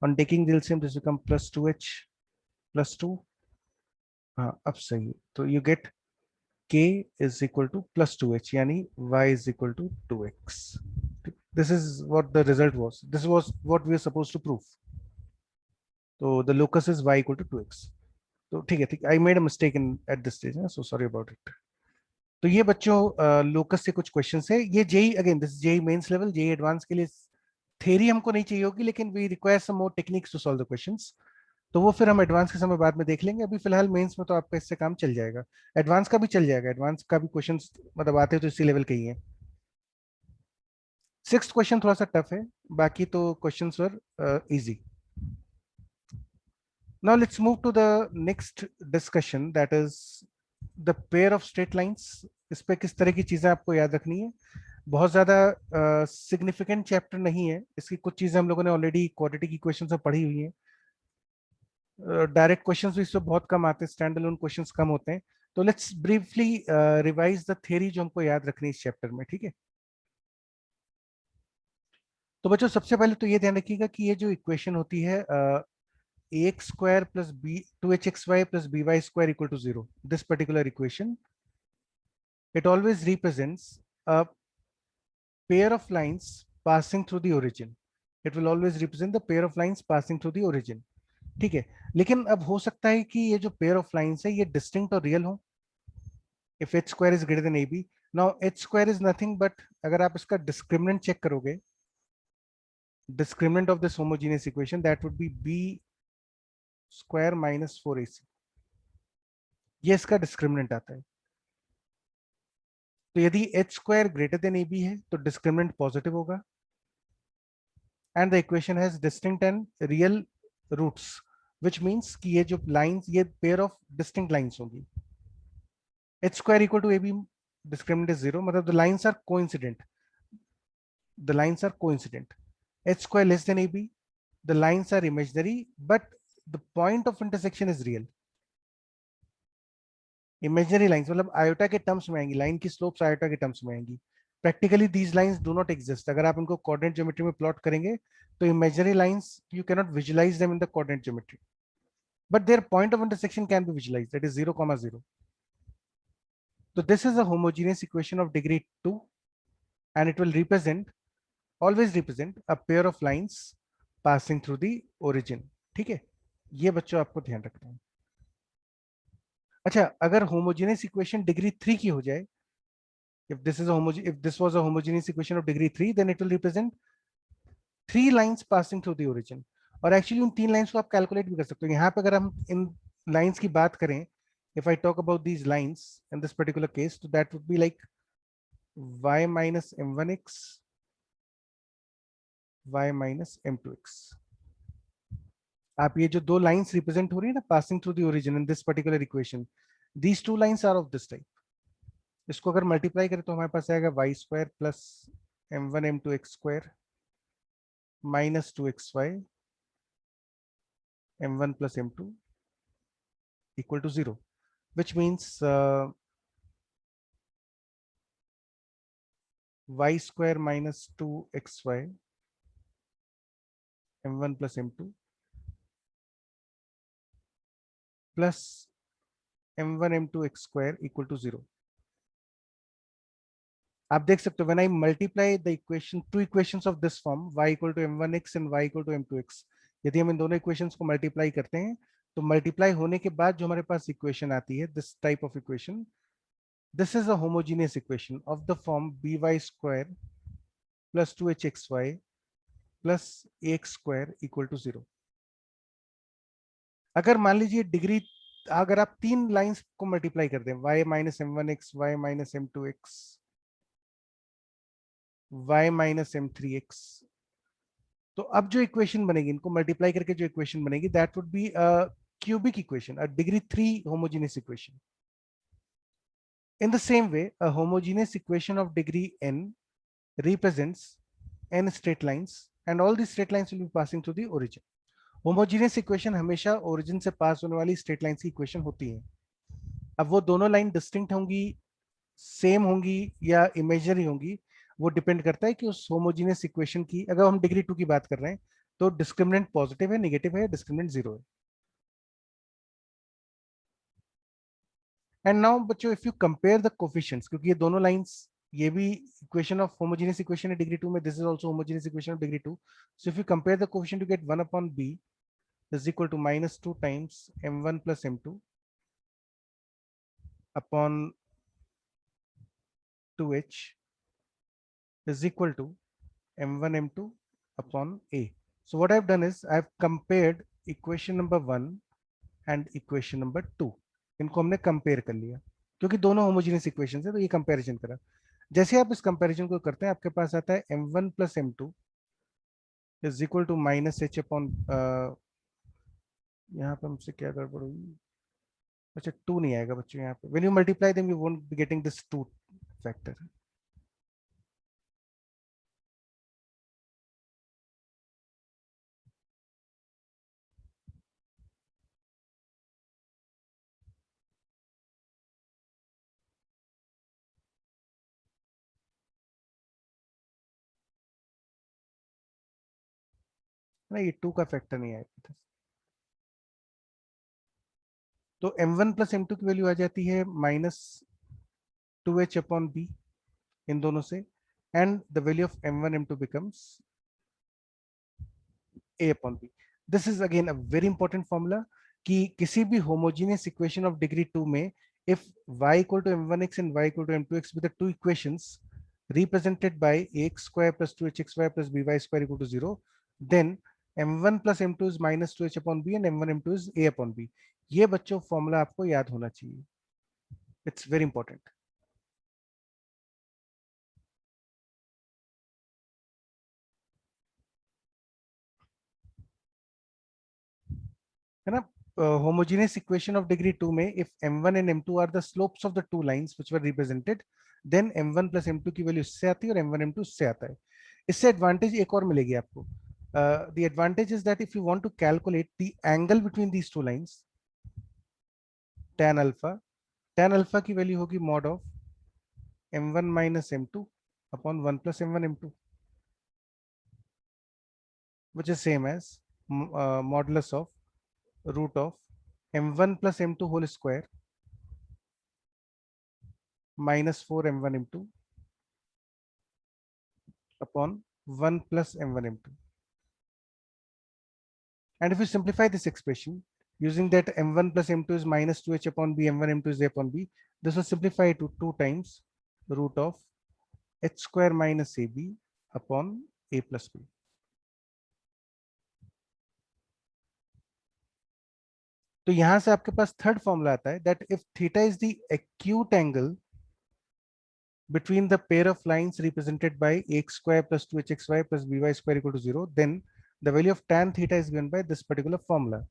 Speaker 1: On taking the LCM this become plus 2h plus 2. हाँ अब सही है. तो you get k is equal to plus 2h यानी y is equal to 2x. This is what the result was. This was what we are supposed to prove. So the locus is y equal to 2x. तो ठीक है, ठीक. I made a mistake in at this stage, so sorry about it. तो ये बच्चों locus से कुछ questions है. ये JEE again this JEE mains level, JEE advance के लिए थ्योरी हमको नहीं चाहिए होगी, लेकिन we require some more techniques to solve the questions. तो वो फिर हम एडवांस के समय बाद में देख लेंगे. अभी फिलहाल मेंस में तो आपका इससे काम चल जाएगा. एडवांस का भी चल जाएगा. एडवांस का भी क्वेश्चंस मतलब आते तो इसी लेवल के ही है. सिक्स्थ क्वेश्चन थोड़ा सा टफ है, बाकी तो questions were easy. Now let's move to the next discussion, that is the pair of straight lines. इस पे किस तरह की चीजें आपको याद रखनी है. बहुत ज्यादा सिग्निफिकेंट चैप्टर नहीं है. इसकी कुछ चीजें हम लोगों ने ऑलरेडी क्वाड्रेटिक इक्वेशन में पढ़ी हुई हैं. डायरेक्ट क्वेश्चंस भी इसमें बहुत कम आते हैं, स्टैंड अलोन क्वेश्चंस कम होते हैं. तो let's briefly revise the theory जो हमको याद रखनी है इस चैप्टर में. ठीक है. तो बच्चों सबसे पहले तो ये ध्यान रखिएगा कि ये जो इक्वेशन होती है ax square plus b 2hxy plus by square equal to 0, this particular equation, it always represents a pair of lines passing through the origin. It will always represent the pair of lines passing through the origin. ठीक है. लेकिन अब हो सकता है कि ये जो पेयर ऑफ लाइंस है ये डिस्टिंक्ट और रियल हो. If h square is greater than ab, now h square is nothing but, अगर आप इसका डिस्क्रिमिनेंट चेक करोगे, discriminant of this homogeneous equation, that would be b square minus 4ac. ये इसका डिस्क्रिमिनेंट आता है. तो यदि h square greater than ab है तो डिस्क्रिमिनेंट पॉजिटिव होगा. And the equation has distinct and real roots, which means कि ये जो लाइंस, ये पेयर ऑफ डिस्टिंक्ट लाइंस होंगी. h square equal to ab, discriminant is 0, मतलब the lines are coincident. The lines are coincident. h square less than ab, the lines are imaginary, but the point of intersection is real. Imaginary lines मतलब iota के terms में आएंगी, line की slopes iota के terms में आएंगी. Practically these lines do not exist. अगर आप इनको कोऑर्डिनेट ज्योमेट्री में प्लॉट करेंगे तो imaginary lines you can not visualise them in the coordinate geometry, but their point of intersection can be visualised, that is 0,0. So this is a homogeneous equation of degree 2 and it will represent, always represent a pair of lines passing through the origin. ठीक है. ये बच्चों आपको ध्यान रखना है. अच्छा, अगर homogeneous equation डिग्री 3 की हो जाए, if this was a homogeneous equation of degree 3, then it will represent 3 lines passing through the origin. और एक्चुअली उन 3 लाइंस को आप कैलकुलेट भी कर सकते हो. यहाँ पे अगर हम इन लाइंस की बात करें, if I talk about these lines in this particular case, so that would be like y minus m1x, y minus m2x. आप ये जो दो लाइंस रिप्रेजेंट हो रही है ना passing through the origin in this particular equation, these two lines are of this type. इसको अगर मल्टीप्लाई करें तो हमारे पास आएगा y square plus m1 m2x square minus 2xy m1 plus m2 equal to 0, which means y square minus 2xy m1 plus m2 plus m1 m2x square equal to 0. आप देख सकते हो when I multiply the equation, two equations of this form, y equal to m1x and y equal to m2x, यदि हम इन दोनों equations को multiply करते हैं तो मल्टीप्लाई होने के बाद जो हमारे पास इक्वेशन आती है, this type of equation, this is a homogeneous equation of the form by square plus 2hxy plus ax square equal to 0. अगर मान लीजिए डिग्री, अगर आप 3 लाइंस को मल्टीप्लाई कर दें, y minus m1x, y minus m2x, y minus m3x, तो अब जो इक्वेशन बनेगी, इनको मल्टीप्लाई करके जो इक्वेशन बनेगी, that would be a cubic equation, a degree 3 homogeneous equation. In the same way, a homogeneous equation of degree n represents n straight lines and all these straight lines will be passing through the origin. Homogeneous equation हमेशा origin से pass होने वाली straight lines की equation होती है. अब वो दोनों लाइन डिस्टिंक्ट होंगी, सेम होंगी या इमेजनरी होंगी, वो डिपेंड करता है कि उस होमोजीनियस इक्वेशन की, अगर हम डिग्री 2 की बात कर रहे हैं तो डिस्क्रिमिनेंट पॉजिटिव है, नेगेटिव है, डिस्क्रिमिनेंट 0 है. एंड नाउ बच्चों if you compare the coefficients, क्योंकि ये दोनों लाइंस, ये भी इक्वेशन ऑफ होमोजेनियस इक्वेशन है डिग्री 2 में, this is also homogeneous equation of degree 2. So if you compare the coefficient you get 1 upon b is equal to -2 times m1 plus m2 upon 2h is equal to m1 m2 upon a. So what I've done is I've compared equation number 1 and equation number 2. इनको हमने compare कर लिया क्योंकि दोनों homogeneous equation है, तो ये comparison करा. जैसे आप इस कंपैरिजन को करते हैं आपके पास आता है m1 plus m2 is equal to minus h upon यहाँ पे हमसे क्या गड़बड़ हुई, अच्छा 2 नहीं आएगा बच्चों यहाँ पे, when you multiply them you won't be getting this 2 factor. नहीं, ये 2 का फैक्टर नहीं आएगा. तो m1 प्लस m2 की वैल्यू आ जाती है -2h अपॉन b इन दोनों से, and the value of m1 m2 becomes a upon b. This is again a very important formula कि किसी भी होमोजेनियस इक्वेशन ऑफ डिग्री 2 में if y equal to m1x and y equal to m2x with the two equations represented by ax square plus 2hxy plus by square equal to 0, then m1 plus m2 is minus 2h upon b and m1 m2 is a upon b. ये बच्चों formula आपको याद होना चाहिए, it's very important है ना. homogeneous equation of degree 2 में if m1 and m2 are the slopes of the two lines which were represented, then m1 plus m2 की वैल्यू इससे आती है और m1 m2 इससे आता है. इससे एडवांटेज एक और मिलेगी आपको. the advantage is that if you want to calculate the angle between these two lines, tan alpha की वैल्यू होगी mod of m1 minus m2 upon 1 plus m1 m2, which is same as modulus of root of m1 plus m2 whole square minus 4 m1 m2 upon 1 plus m1 m2. And if you simplify this expression using that m1 plus m2 is minus 2h upon b, m1 m2 is a upon b, this will simplify to 2 times root of h square minus ab upon a plus b. तो यहां से आपके पास third formula आता है that if theta is the acute angle between the pair of lines represented by x square plus 2hxy plus by square equal to 0, then the value of tan theta is given by this particular formula.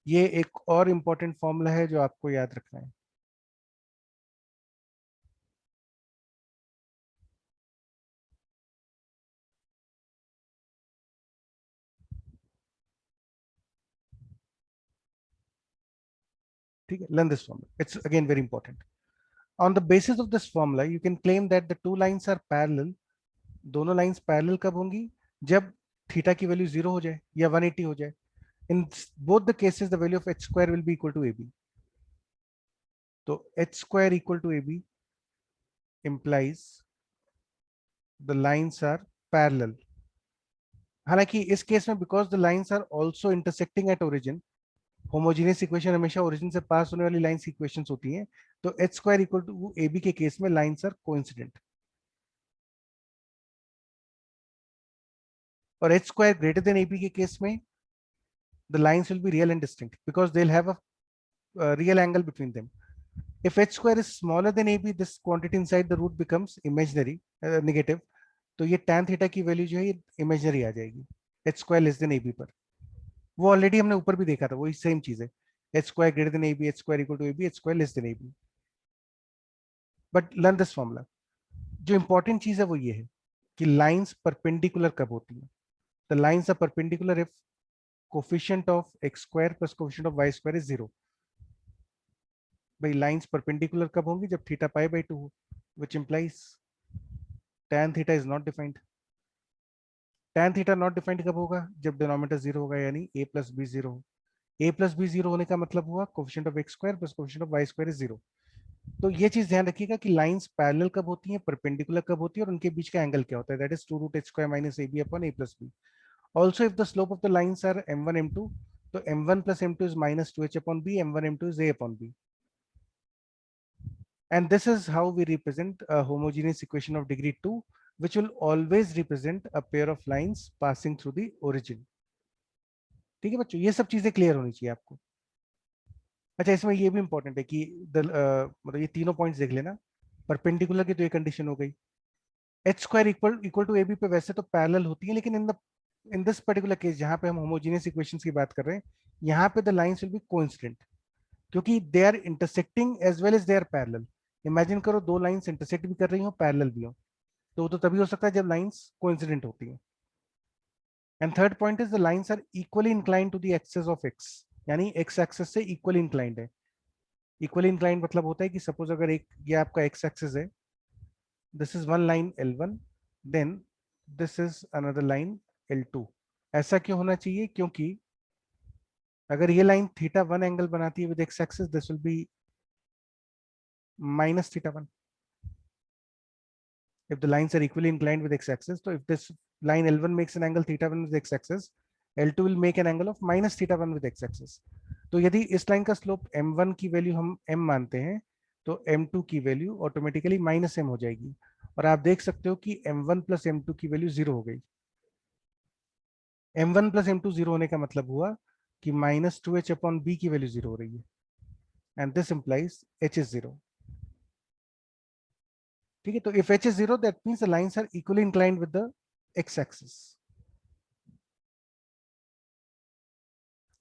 Speaker 1: ये एक और important formula है जो आपको याद रखना है. ठीक है, learn this formula, it's again very important. On the basis of this formula you can claim that the two lines are parallel. दोनों लाइंस पैरेलल कब होंगी, जब थीटा की वैल्यू 0 हो जाए या 180 हो जाए. in both the cases the value of h square will be equal to ab. तो h square equal to ab implies the lines are parallel. हालांकि इस केस में because the lines are also intersecting at origin, homogeneous equation हमेशा origin से pass होने वाली lines की equations होती हैं, तो h square equal to ab के केस में लाइंस आर कोइंसिडेंट. और h square greater than ab के केस में the lines will be real and distinct because they'll have a real angle between them. If h square is smaller than ab, this quantity inside the root becomes imaginary, negative. तो ये tan theta की value जो है ये imaginary आ जाएगी h square less than ab पर. वो already हमने ऊपर भी देखा था, वही सेम चीज है, h square greater than ab, h square equal to ab, h square less than ab. But learn this formula. जो इंपॉर्टेंट चीज है वो ये है कि लाइंस परपेंडिकुलर कब होती है। The lines are perpendicular if coefficient of x square plus coefficient of y square is 0। भाई लाइंस परपेंडिकुलर कब होंगी, जब थीटा पाई बाई 2 हो, which implies tan theta is not defined. tan theta not defined कब होगा, जब denominator 0 होगा, यानी a plus b 0। a plus b 0 होने का मतलब हुआ coefficient of x square plus coefficient of y square is 0। तो ये चीज ध्यान रखिएगा कि लाइंस पैरेलल कब होती हैं, परपेंडिकुलर कब होती है, और उनके बीच का एंगल क्या होता है, that is 2 root h square minus ab upon a plus b। Also if the slope of the lines are m1 m2, तो m1 plus m2 is minus 2h upon b, m1 m2 is a upon b. And this is how we represent a homogeneous equation of degree 2, which will always represent a pair of lines passing through the origin. ठीक है बच्चों, ये सब चीजें clear होनी चाहिए आपको। अच्छा, इसमें ये भी इंपॉर्टेंट है कि मतलब ये तीनों पॉइंट्स देख लेना। परपेंडिकुलर की तो ये कंडीशन हो गई, h square equal equal to a b पे वैसे तो पैरेलल होती है, लेकिन इन दिस पर्टिकुलर केस जहां पे हम होमोजेनियस इक्वेशंस की बात कर रहे हैं, यहाँ पे the lines will be coincident, क्योंकि they are intersecting as well as they are parallel. Imagine करो दो लाइंस इंटरसेक्ट भी कर रही हो, पैरेलल भी हो, तो वो तो तभी हो सकता है जब लाइंस कोइंसिडेंट होती हैं। And third point is the lines are equally inclined to the axis of x, यानी एक्स एक्सिस से इक्वली इंक्लाइंड है। इक्वली इंक्लाइंड मतलब होता है कि सपोज अगर एक ये आपका एक्स एक्सिस है, this is one line L1, then this is another line L2। ऐसा क्यों होना चाहिए, क्योंकि अगर ये लाइन थीटा 1 एंगल बनाती है with x axis, this will B minus theta 1। if the lines are equally inclined with x-axis, so if this line L1 makes an angle theta 1 with x-axis, L2 will make an angle of minus theta 1 with x-axis। तो यदि इस line का slope m1 की value हम m मानते हैं, तो m2 की वैल्यू ऑटोमेटिकली माइनस m हो जाएगी, और आप देख सकते हो कि m1 प्लस m2 की वैल्यू 0 हो गई। m1 प्लस m2 0 होने का मतलब हुआ कि माइनस 2h अपॉन b की वैल्यू 0 हो रही है, and this implies h is 0। ठीक है, तो if h is 0, that means the lines are equally inclined with the x-axis।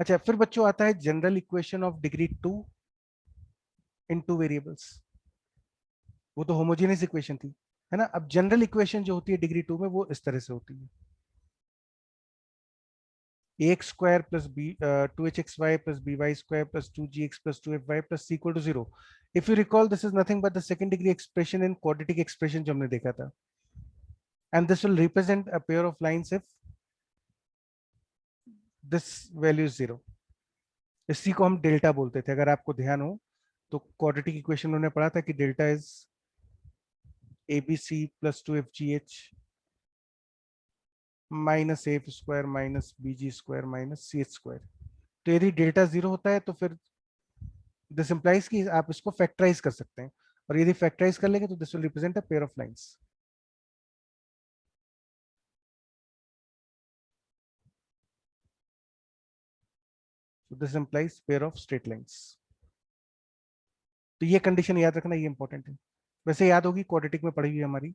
Speaker 1: अच्छा, फिर बच्चों आता है general equation of degree 2 in two variables. वो तो होमोजेनियस इक्वेशन थी, है ना। अब जनरल इक्वेशन जो होती है डिग्री 2 में, वो इस तरह से होती है, x square plus b 2hxy plus by square plus 2gx plus 2fy plus c equal to 0। If you recall, this is nothing but the second degree expression in quadratic expression जो हमने देखा था, and this will represent a pair of lines if this value is 0। इसी को हम delta बोलते थे, अगर आपको ध्यान हो तो क्वाड्रेटिक इक्वेशन उन्होंने पढ़ा था कि delta is abc plus 2fgh minus f square minus bg square minus c h square. तो यदि डेल्टा 0 होता है तो फिर दिस इंप्लाइज कि आप इसको फैक्टराइज कर सकते हैं, और यदि फैक्टराइज कर लेंगे तो this will represent a pair of lines. So this implies pair of straight lines। तो ये कंडीशन याद रखना, ये इंपॉर्टेंट है, वैसे याद होगी क्वाड्रेटिक में पढ़ी हुई हमारी।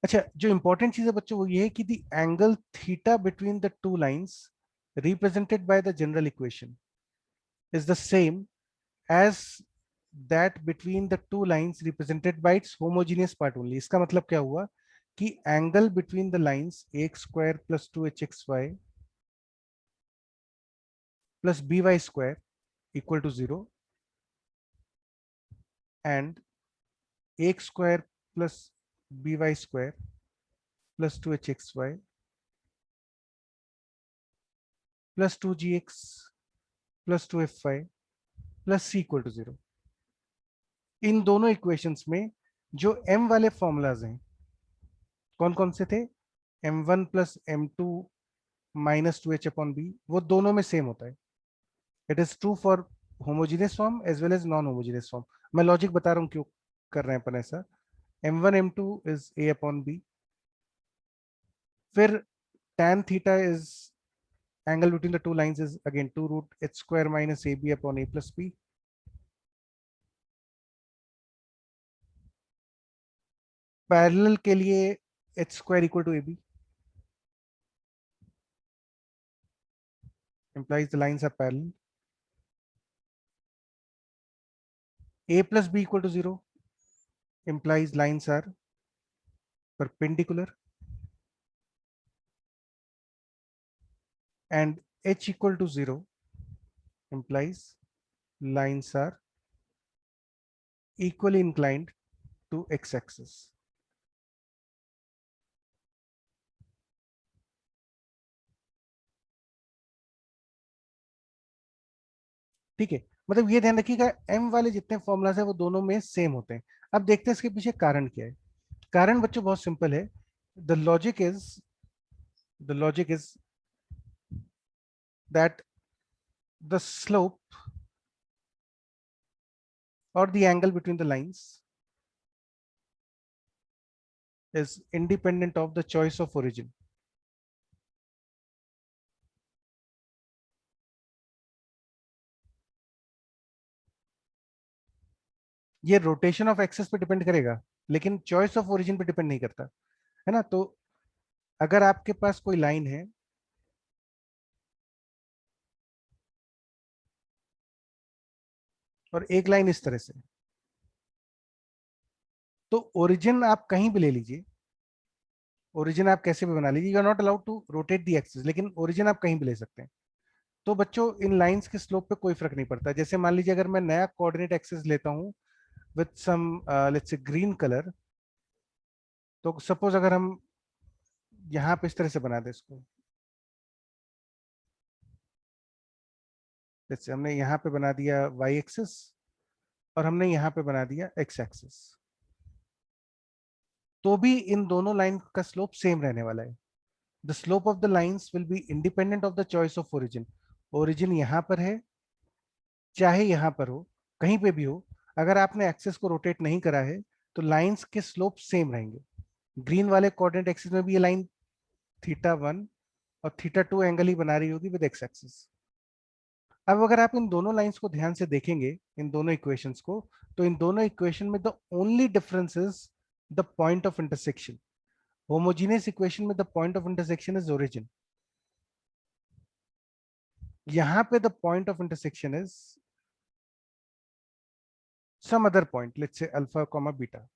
Speaker 1: अच्छा, जो इंपॉर्टेंट चीज है बच्चों वो ये है कि the angle theta between the two lines represented by the general equation is the same as that between the two lines represented by its homogeneous part only। इसका मतलब क्या हुआ कि angle between the lines x square plus 2hxy plus by square equal to 0 and x square plus by square plus 2hxy plus 2gx plus 2fy plus c equal to 0। इन दोनों equations में जो m वाले formulas हैं, कौन कौन से थे, m1 plus m2 minus 2h upon B, वो दोनों में सेम होता है। It is true for homogeneous form as well as non homogeneous form. मैं लॉजिक बता रहा हूँ क्यों कर रहे हैं अपन ऐसा। m1 m2 is a upon b, फिर tan theta is angle between the two lines is again 2 root h square minus ab upon a plus b। Parallel के लिए h square equal to ab implies the lines are parallel। a plus b equal to 0 implies lines are perpendicular, and h equal to 0 implies lines are equally inclined to x-axis. ठीक है, मतलब ये ध्यान रखिएगा m वाले जितने formulas है वो दोनों में सेम होते हैं। अब देखते हैं इसके पीछे कारण क्या है। कारण बच्चों बहुत सिंपल है। The logic is the logic is that the slope or the angle between the lines is independent of the choice of origin. ये रोटेशन ऑफ एक्सेस पे डिपेंड करेगा, लेकिन चॉइस ऑफ ओरिजिन पे डिपेंड नहीं करता, है ना। तो अगर आपके पास कोई लाइन है, और एक लाइन इस तरह से, तो ओरिजिन आप कहीं भी ले लीजिए, ओरिजिन आप कैसे भी बना लीजिए, you are not allowed to rotate the axis, लेकिन ओरिजिन आप कहीं भी ले सकते हैं। तो बच्चों इन लाइंस के स्लोप पे कोई फर्क नहीं पड़ता। जैसे मान लीजिए अगर मैं नया कोऑर्डिनेट एक्सिस लेता हूं with some let's say green colour, तो सपोज अगर हम यहाँ पे इस तरह से बना दें इसको, जैसे हमने यहाँ पे बना दिया वाई एक्सिस और हमने यहाँ पे बना दिया एक्स एक्सिस, तो भी इन दोनों लाइन का स्लोप सेम रहने वाला है। The slope of the lines will be independent of the choice of origin. Origin यहाँ पर है चाहे यहाँ पर हो, कहीं पे भी हो, अगर आपने एक्सिस को रोटेट नहीं करा है तो लाइंस के स्लोप सेम रहेंगे। ग्रीन वाले कोऑर्डिनेट एक्सिस में भी ये लाइन थीटा 1 और थीटा 2 एंगल ही बना रही होगी विद एक्स एक्सिस। अब अगर आप इन दोनों लाइंस को ध्यान से देखेंगे, इन दोनों इक्वेशंस को, तो इन दोनों इक्वेशन में the only difference is the point of intersection. Homogeneous equation में the point of intersection is origin, यहाँ पे the point of intersection is some other point, let's say alpha comma beta.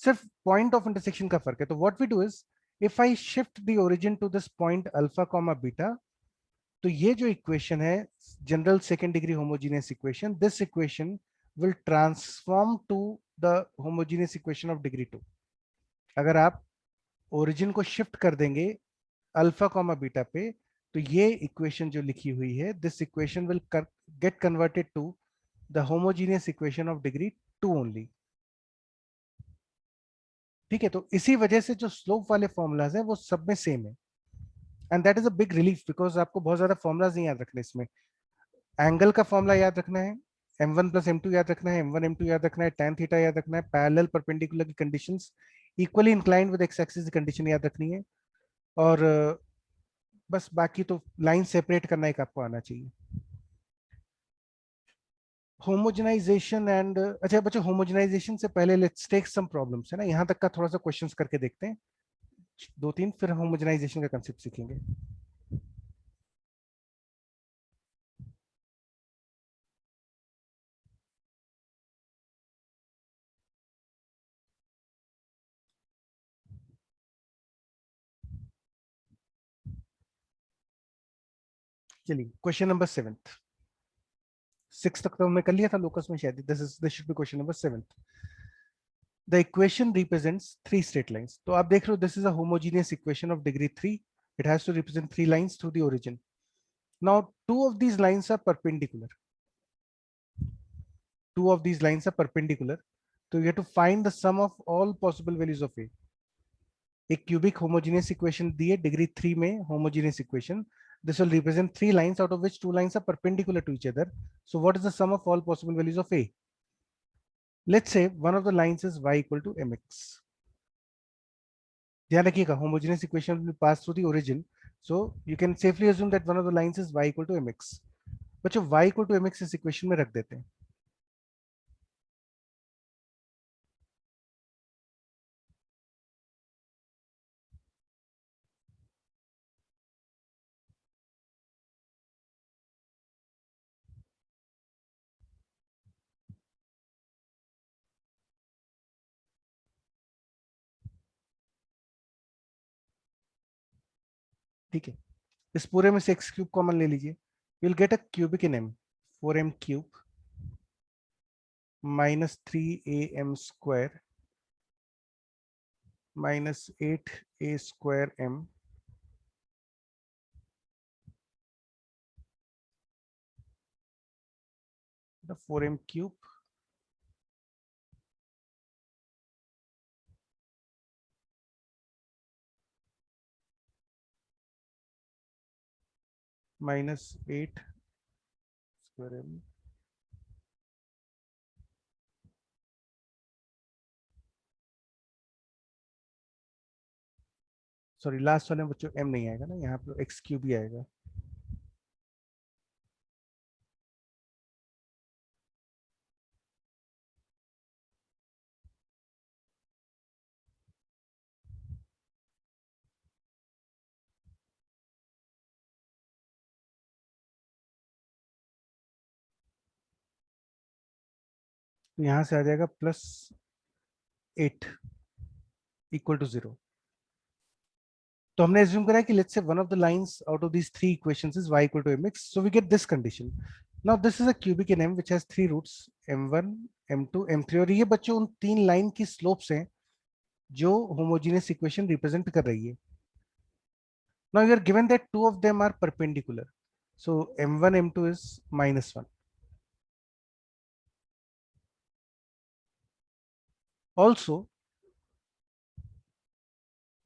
Speaker 1: सिर्फ point of intersection का फर्क है। तो what we do is, if I shift the origin to this point alpha comma beta, तो ये जो equation है general second degree homogeneous equation, this equation will transform to the homogeneous equation of degree 2। अगर आप origin को shift कर देंगे alpha comma beta पे, तो ये इक्वेशन जो लिखी हुई है, this equation will get converted to the homogeneous equation of degree 2 only. ठीक है, तो इसी वजह से जो स्लोप वाले फॉर्मूलाज हैं वो सब में सेम है, and that is a big relief, because आपको बहुत ज्यादा फॉर्मुलाज नहीं याद रखने इसमें। एंगल का फॉर्मूला याद रखना है, m1 + m2 याद रखना है, m1 m2 याद रखना है, tan थीटा याद रखना है, पैरेलल परपेंडिकुलर की conditions, equally inclined with x axis की कंडीशन याद रखनी है, और बस बाकी तो लाइन सेपरेट करना एक आपको आना चाहिए। होमोजेनाइजेशन एंड, अच्छा बच्चों होमोजेनाइजेशन से पहले लेट्स टेक सम प्रॉब्लम्स, है ना, यहाँ तक का थोड़ा सा क्वेश्चंस करके देखते हैं, 2-3, फिर होमोजेनाइजेशन का कंसेप्ट सीखेंगे। चलिए क्वेश्चन नंबर 7, 6 तक तो हमने कर लिया था लोकस में शायद, this should be question number 7। The equation represents 3 straight lines. तो आप देख रहे हो this is a homogeneous equation of degree 3, it has to represent 3 lines through the origin. Now two of these lines are perpendicular, two of these lines are perpendicular, so you have to find the sum of all possible values of a। एक cubic homogeneous equation दी है degree 3 में, homogeneous equation, this will represent 3 lines out of which 2 lines are perpendicular to each other. So what is the sum of all possible values of a? Let's say one of the lines is y equal to mx। ध्यान रखिएगा homogeneous equation will pass through the origin, so you can safely assume that one of the lines is y equal to mx। बच्चों y equal to mx इस equation में रख देते हैं। ठीक है, इस पूरे में से एक्स क्यूब कॉमन ले लीजिए, will get a cubic in m, 4m cube minus 3am² minus 8a² m the 4m cube minus 8² m. Sorry, last वाले में बच्चों m नहीं आएगा ना, यहाँ पे एक्स क्यूब ही आएगा। तो यहाँ से आ जाएगा +8 इक्वल टू 0। तो हमने एज्यूम करा कि let's say one of the lines out of these three equations is y equal to mx, so we get this condition. Now this is a cubic in m which has three roots m1 m2 m3, और ये बच्चों उन तीन line की slopes हैं जो homogeneous equation represent कर रही है। Now you are given that two of them are perpendicular, so m1 m2 इज -1। Also,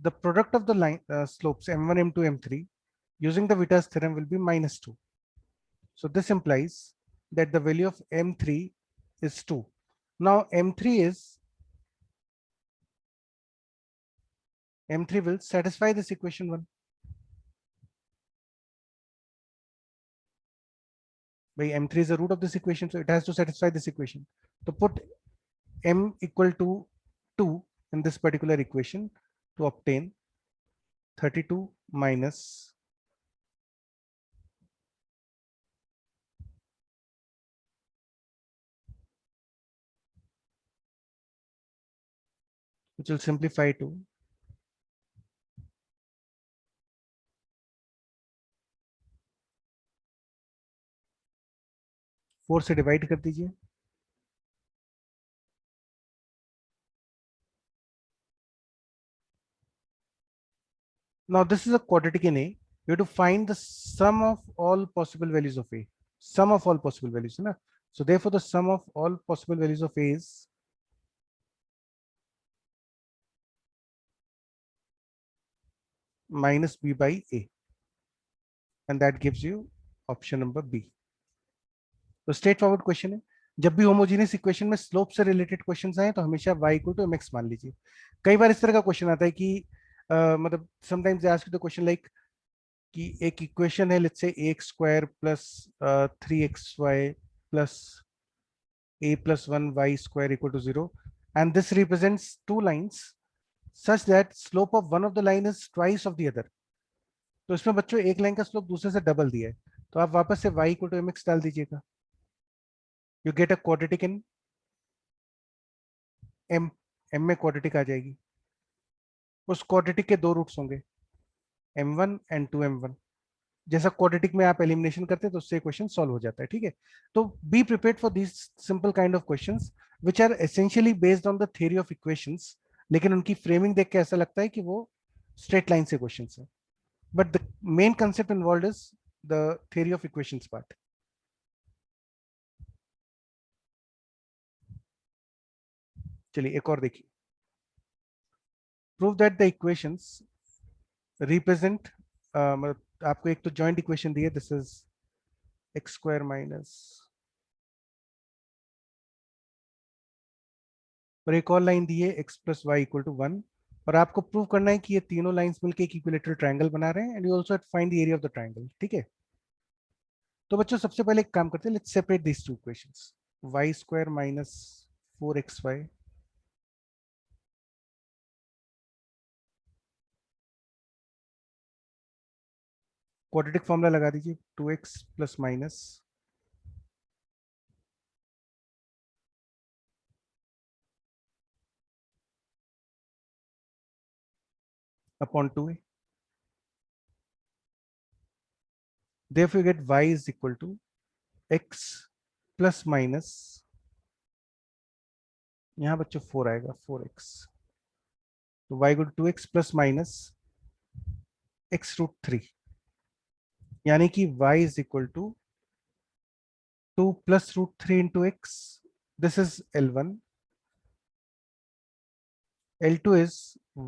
Speaker 1: the product of the line slopes m1 m2 m3 using the Vitas theorem will be -2. So this implies that the value of m3 is 2. Now m3 will satisfy this equation 1. By m3 is the root of this equation, so it has to satisfy this equation. To put m equal to 2 in this particular equation to obtain 32 minus which will simplify to 4 से divide कर दीजिए। Now this is a quadratic in A. You have to find the sum of all possible values of A. Sum of all possible values, है ना? So therefore the sum of all possible values of A is minus B by A, and that gives you option number B. तो straight forward question है। जब भी homogeneous equation में slope से related questions आए तो हमेशा y इक्वल टू mx मान लीजिए। कई बार इस तरह का क्वेश्चन आता है कि मतलब sometimes they ask you the question like कि एक इक्वेशन है, let's say ax² plus 3xy plus a+1y² equal to 0, and this represents two lines such that slope of one of the line is twice of the other. तो इसमें बच्चों एक line का slope दूसरे से डबल दिया है, तो आप वापस से y इक्वल टू mx डाल दीजिएगा। You get a quadratic in m, m में क्वाड्रेटिक आ जाएगी। उस क्वाड्रेटिक के दो रूट्स होंगे m1 एंड 2m1। जैसा क्वाड्रेटिक में आप एलिमिनेशन करते हैं तो उससे क्वेश्चन सॉल्व हो जाता है, ठीक है। तो be prepared for this simple kind of questions which are essentially based on the theory of equations, लेकिन उनकी फ्रेमिंग देख के ऐसा लगता है कि वो स्ट्रेट लाइन से क्वेश्चंस है, but the main concept involved is the theory of equations part. चलिए एक और देखिए। Prove that the equations represent, आपको एक तो जॉइंट इक्वेशन दी है, दिस इज x² माइनस, और एक और लाइन दी है x plus y equal to 1, और आपको प्रूव करना है कि ये तीनों लाइंस मिलकर एक इक्विलेटरल ट्रायंगल बना रहे हैं, and you also find the area of the triangle, ठीक है। तो बच्चों सबसे पहले एक काम करते हैं, let's separate this two equations, y² minus 4xy quadratic formula लगा दीजिए, 2x plus minus upon 2a, Therefore you get y is equal to x plus minus, यहाँ बच्चों 4 आएगा, 4x, तो y equal to 2x plus minus x√3, यानी कि y is equal to 2 plus √3 into x. This is L1. L2 is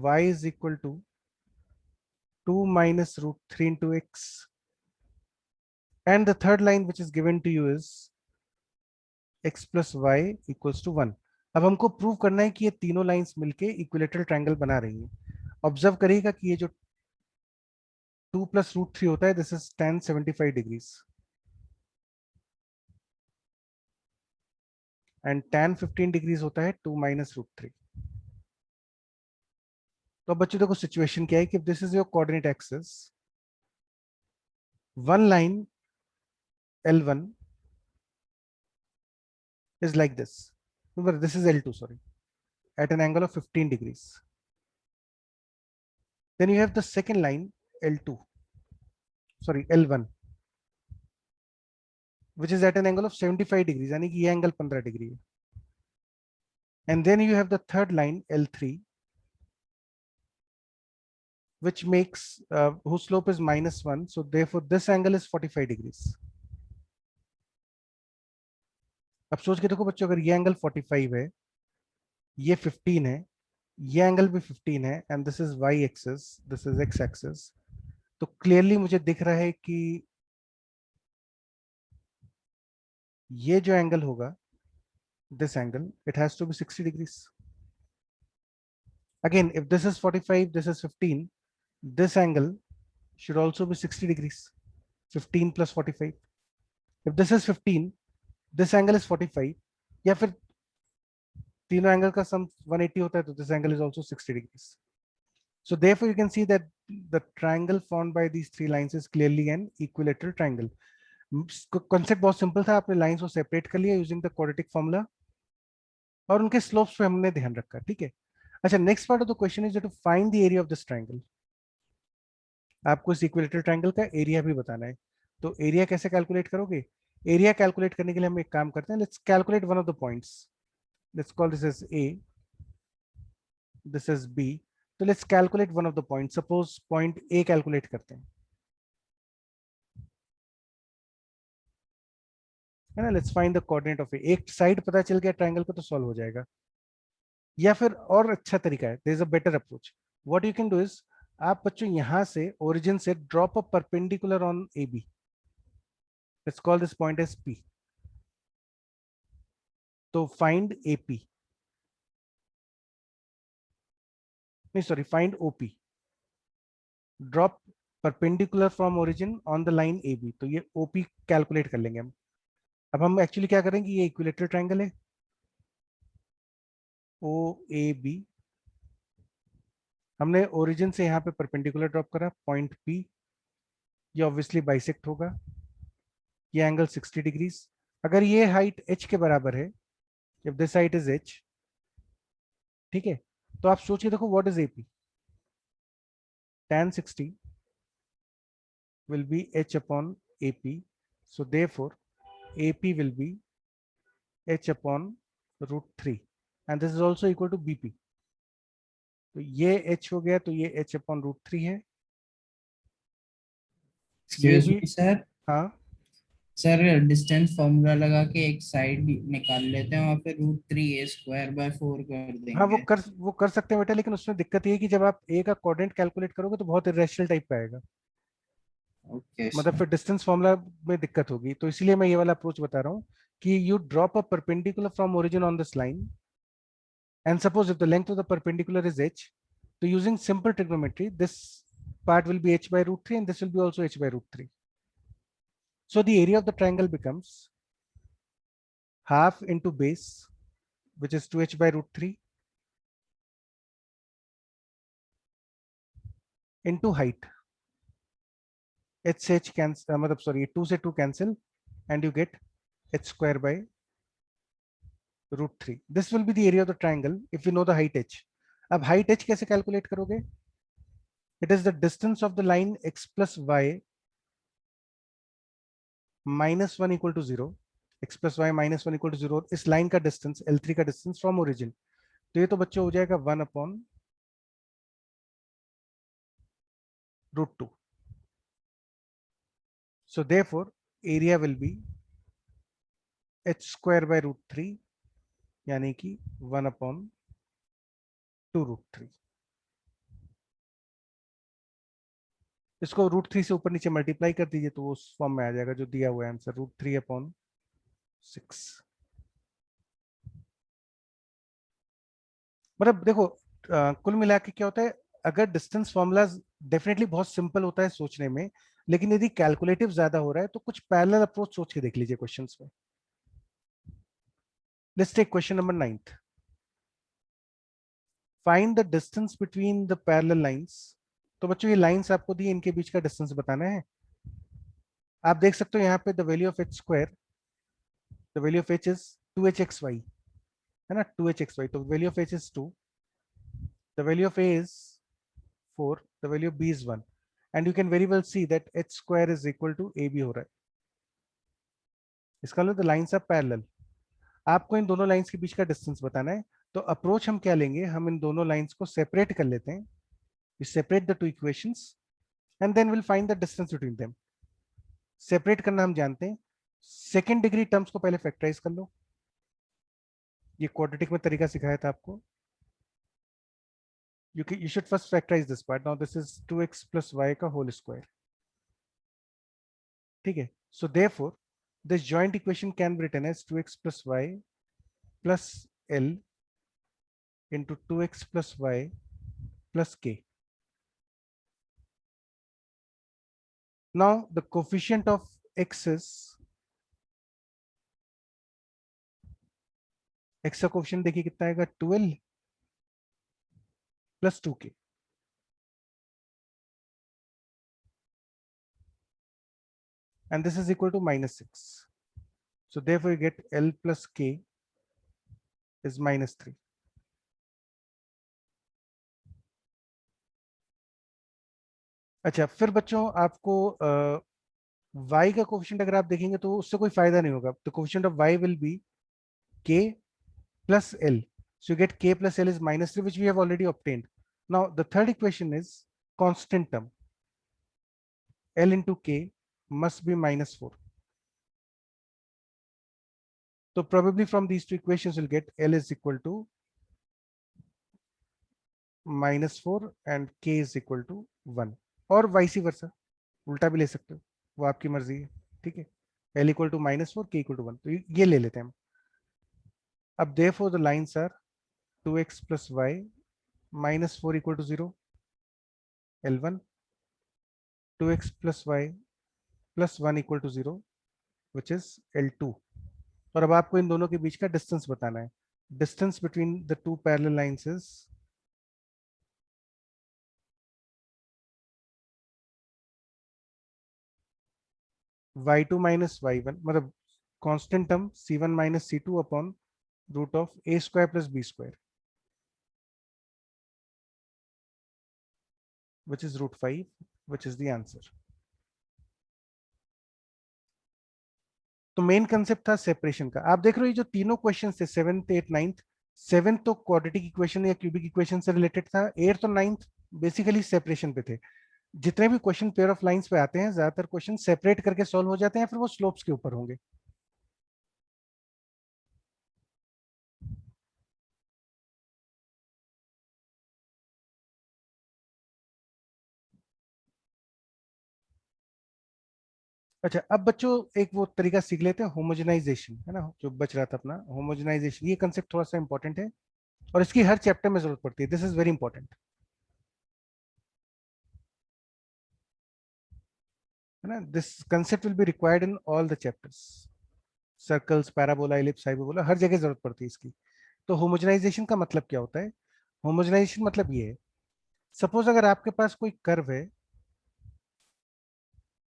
Speaker 1: y is equal to 2 minus √3 into x. And the third line which is given to you is x plus y equals to 1. अब हमको prove करना है कि ये तीनों lines मिलके equilateral triangle बना रही हैं. ऑब्जर्व करिएगा कि ये जो 2 प्लस √3 होता है, this is tan 75 degrees, and tan 15 degrees होता है 2 माइनस √3. तो अब बच्चों देखो सिचुएशन क्या है कि this is your coordinate axis, one line L1 is like this. Remember, this is L2, sorry, at an angle of 15 degrees. Then you have the second line L2, sorry, L1, which is at an angle of 75 degrees, यानी कि ये angle 15 degree है. And then you have the third line L3, which makes whose slope is -1, so therefore this angle is 45 degrees. अब सोच के देखो बच्चों, अगर ये एंगल 45 है, ये 15 है, ये एंगल भी 15 है, and this is y axis, this is x axis, तो क्लियरली मुझे दिख रहा है कि ये जो एंगल होगा, this angle, it has to be 60 degrees. Again, if this is 45, this is 15, this angle should also be 60 degrees. 15 plus 45. If this is 15, this angle is 45, या फिर तीनों एंगल का सम 180 होता है, तो this angle is also 60 degrees. So therefore you can see that the triangle formed by these three lines is clearly an equilateral triangle. Concept बहुत simple था, आपने लाइंस को सेपरेट कर लिया यूजिंग द क्वाड्रेटिक फॉर्मूला, और उनके slopes पे हमने ध्यान रखा. ठीक है. अच्छा, next part of the question is to find the area of this triangle. आपको इस इक्विलेटरल ट्रायंगल का एरिया भी बताना है. तो एरिया कैसे कैलकुलेट करोगे? एरिया कैलकुलेट करने के लिए हम एक काम करते हैं, let's calculate one of the points. Let's call this as A, this is B. तो let's calculate one of the point. Suppose point A calculate करते हैं, है ना. Let's find the coordinate of A. एक साइड पता चल गया triangle का तो सॉल्व हो जाएगा. या फिर और अच्छा तरीका है, there is a better approach. What you can do is, आप बच्चों यहां से ओरिजिन से drop a perpendicular on A B. Let's call this point as P. तो फाइंड ए पी, नहीं sorry, find OP. Drop perpendicular from origin on the line A B. तो ये OP calculate कर लेंगे हम. अब हम एक्चुअली क्या करेंगे, ये इक्विलेटरल ट्रायंगल है ओ ए बी. हमने ओरिजिन से यहाँ पे परपेंडिकुलर ड्रॉप करा पॉइंट पी. ये ऑब्वियसली बाइसेक्ट होगा, ये एंगल 60 डिग्रीज. अगर ये हाइट h के बराबर है, if this height is h, ठीक है, तो आप सोचिए देखो what is AP. tan 60 will be h upon ap, so therefore ap will be h upon √3, and this is also equal to bp. तो ये h हो गया, तो ये h upon √3 है. ये
Speaker 2: एक्सक्यूज
Speaker 1: भी,
Speaker 2: मी सर.
Speaker 1: हाँ
Speaker 2: सर डिस्टेंस फॉर्मूला लगा के एक साइड निकाल लेते हैं और फिर √3a² 4 कर
Speaker 1: हाँ,
Speaker 2: देंगे.
Speaker 1: वो कर सकते हैं बेटा, लेकिन उसमें दिक्कत ये है कि जब आप ए का कोऑर्डिनेट कैलकुलेट करोगे तो बहुत इरेशनल टाइप का आएगा.
Speaker 2: ओके
Speaker 1: मतलब
Speaker 2: सर.
Speaker 1: फिर डिस्टेंस फॉर्मूला में दिक्कत होगी. तो इसीलिए मैं ये वाला अप्रोच बता रहा हूँ कि you drop a perpendicular from origin on this line, and suppose if the length of the perpendicular is h, so using simple trigonometry, this part will be h by √3 and this will be also h by √3. So the area of the triangle becomes half into base, which is 2h by √3, into height. h cancel, मतलब sorry, 2 से 2 cancel, and you get h square by √3. This will be the area of the triangle if you know the height h. अब height h कैसे calculate करोगे? It is the distance of the line x plus y -1 equal to 0, x plus y -1 equal to 0, इस line का distance L3 का distance from origin, तो ये तो बच्चों हो जाएगा 1/√2. So therefore area will be h square by √3, यानी कि 1/2√3. इसको √3 से ऊपर नीचे मल्टीप्लाई कर दीजिए तो वो उस फॉर्म में आ जाएगा जो दिया हुआ है आंसर, √3/6. मतलब देखो कुल मिला के क्या होता है, अगर डिस्टेंस फॉर्मूला डेफिनेटली बहुत सिंपल होता है सोचने में, लेकिन यदि कैलकुलेटिव ज्यादा हो रहा है तो कुछ पैरेलल अप्रोच सोच के देख लीजिए क्वेश्चंस में. Let's take question number 9th. Find the distance between the parallel lines. तो बच्चों ये लाइंस आपको दी, इनके बीच का डिस्टेंस बताना है. आप देख सकते हो यहाँ पे the value of H square, the value of H is 2hxy, है ना, 2hxy. तो value of H is 2, the value of A is 4, the value of b is 1, and you can very well see that h square is equal to ab हो रहा है. इसका मतलब the lines are parallel. आपको इन दोनों lines के बीच का distance बताना है. तो अप्रोच हम क्या लेंगे, हम इन दोनों लाइंस को सेपरेट कर लेते हैं. We separate the two equations and then we'll find the distance between them. Separate करना हम जानते हैं. सेकेंड डिग्री टर्म्स को पहले फैक्टराइज कर लो. ये क्वाड्रेटिक में तरीका सिखाया था आपको. You should first factorize this part. Now this is 2x plus y का whole square. ठीक है. So therefore this joint equation can be written as 2x plus y plus L into 2x plus y plus k. Now the coefficient of x is, x का coefficient देखिए कितना आएगा, 12 plus 2k. And this is equal to -6. So therefore you get L plus k is -3. अच्छा, फिर बच्चों आपको y का coefficient अगर आप देखेंगे तो उससे कोई फायदा नहीं होगा. तो coefficient of y will be k plus L. So you get k plus L is -3, which we have already obtained. Now the third equation is constant term. L into k must be -4. So probably from these two equations you'll get L is equal to -4 and k is equal to 1, और vice versa, उल्टा भी ले सकते हो, वो आपकी मर्जी है. ठीक है. L equal to -4, k equal to 1, तो ये ले लेते हैं हम. अब therefore the lines are 2x plus y -4 equal to 0, L1, 2x plus y plus 1 equal to 0, which is L2. और अब आपको इन दोनों के बीच का डिस्टेंस बताना है. Distance between the two parallel lines is y2 minus y1, मतलब constant term c1 minus c2 upon root of a square plus b square, which is √5, which is the answer. तो मेन कंसेप्ट था separation का. आप देख रहे हो ये जो तीनों क्वेश्चन थे, 7th 8th 9th, 7th तो क्वाड्रेटिक इक्वेशन या क्यूबिक इक्वेशन से रिलेटेड था, 8th और 9th बेसिकली सेपरेशन पे थे. जितने भी क्वेश्चन पेयर ऑफ लाइंस पे आते हैं ज्यादातर क्वेश्चन सेपरेट करके सॉल्व हो जाते हैं, फिर वो स्लोप्स के ऊपर होंगे. अच्छा, अब बच्चों एक वो तरीका सीख लेते हैं, होमोजेनाइजेशन, है ना, जो बच रहा था अपना होमोजेनाइजेशन. ये कंसेप्ट थोड़ा सा इंपॉर्टेंट है और इसकी हर चैप्टर में जरूरत पड़ती है. दिस इज वेरी इंपॉर्टेंट, है ना. This concept will be required in all the chapters. Circles, parabola, ellipse, hyperbola, हर जगह जरूरत पड़ती है इसकी. तो होमोजेनाइजेशन का मतलब क्या होता है? होमोजेनाइजेशन मतलब ये है, सपोज अगर आपके पास कोई कर्व है,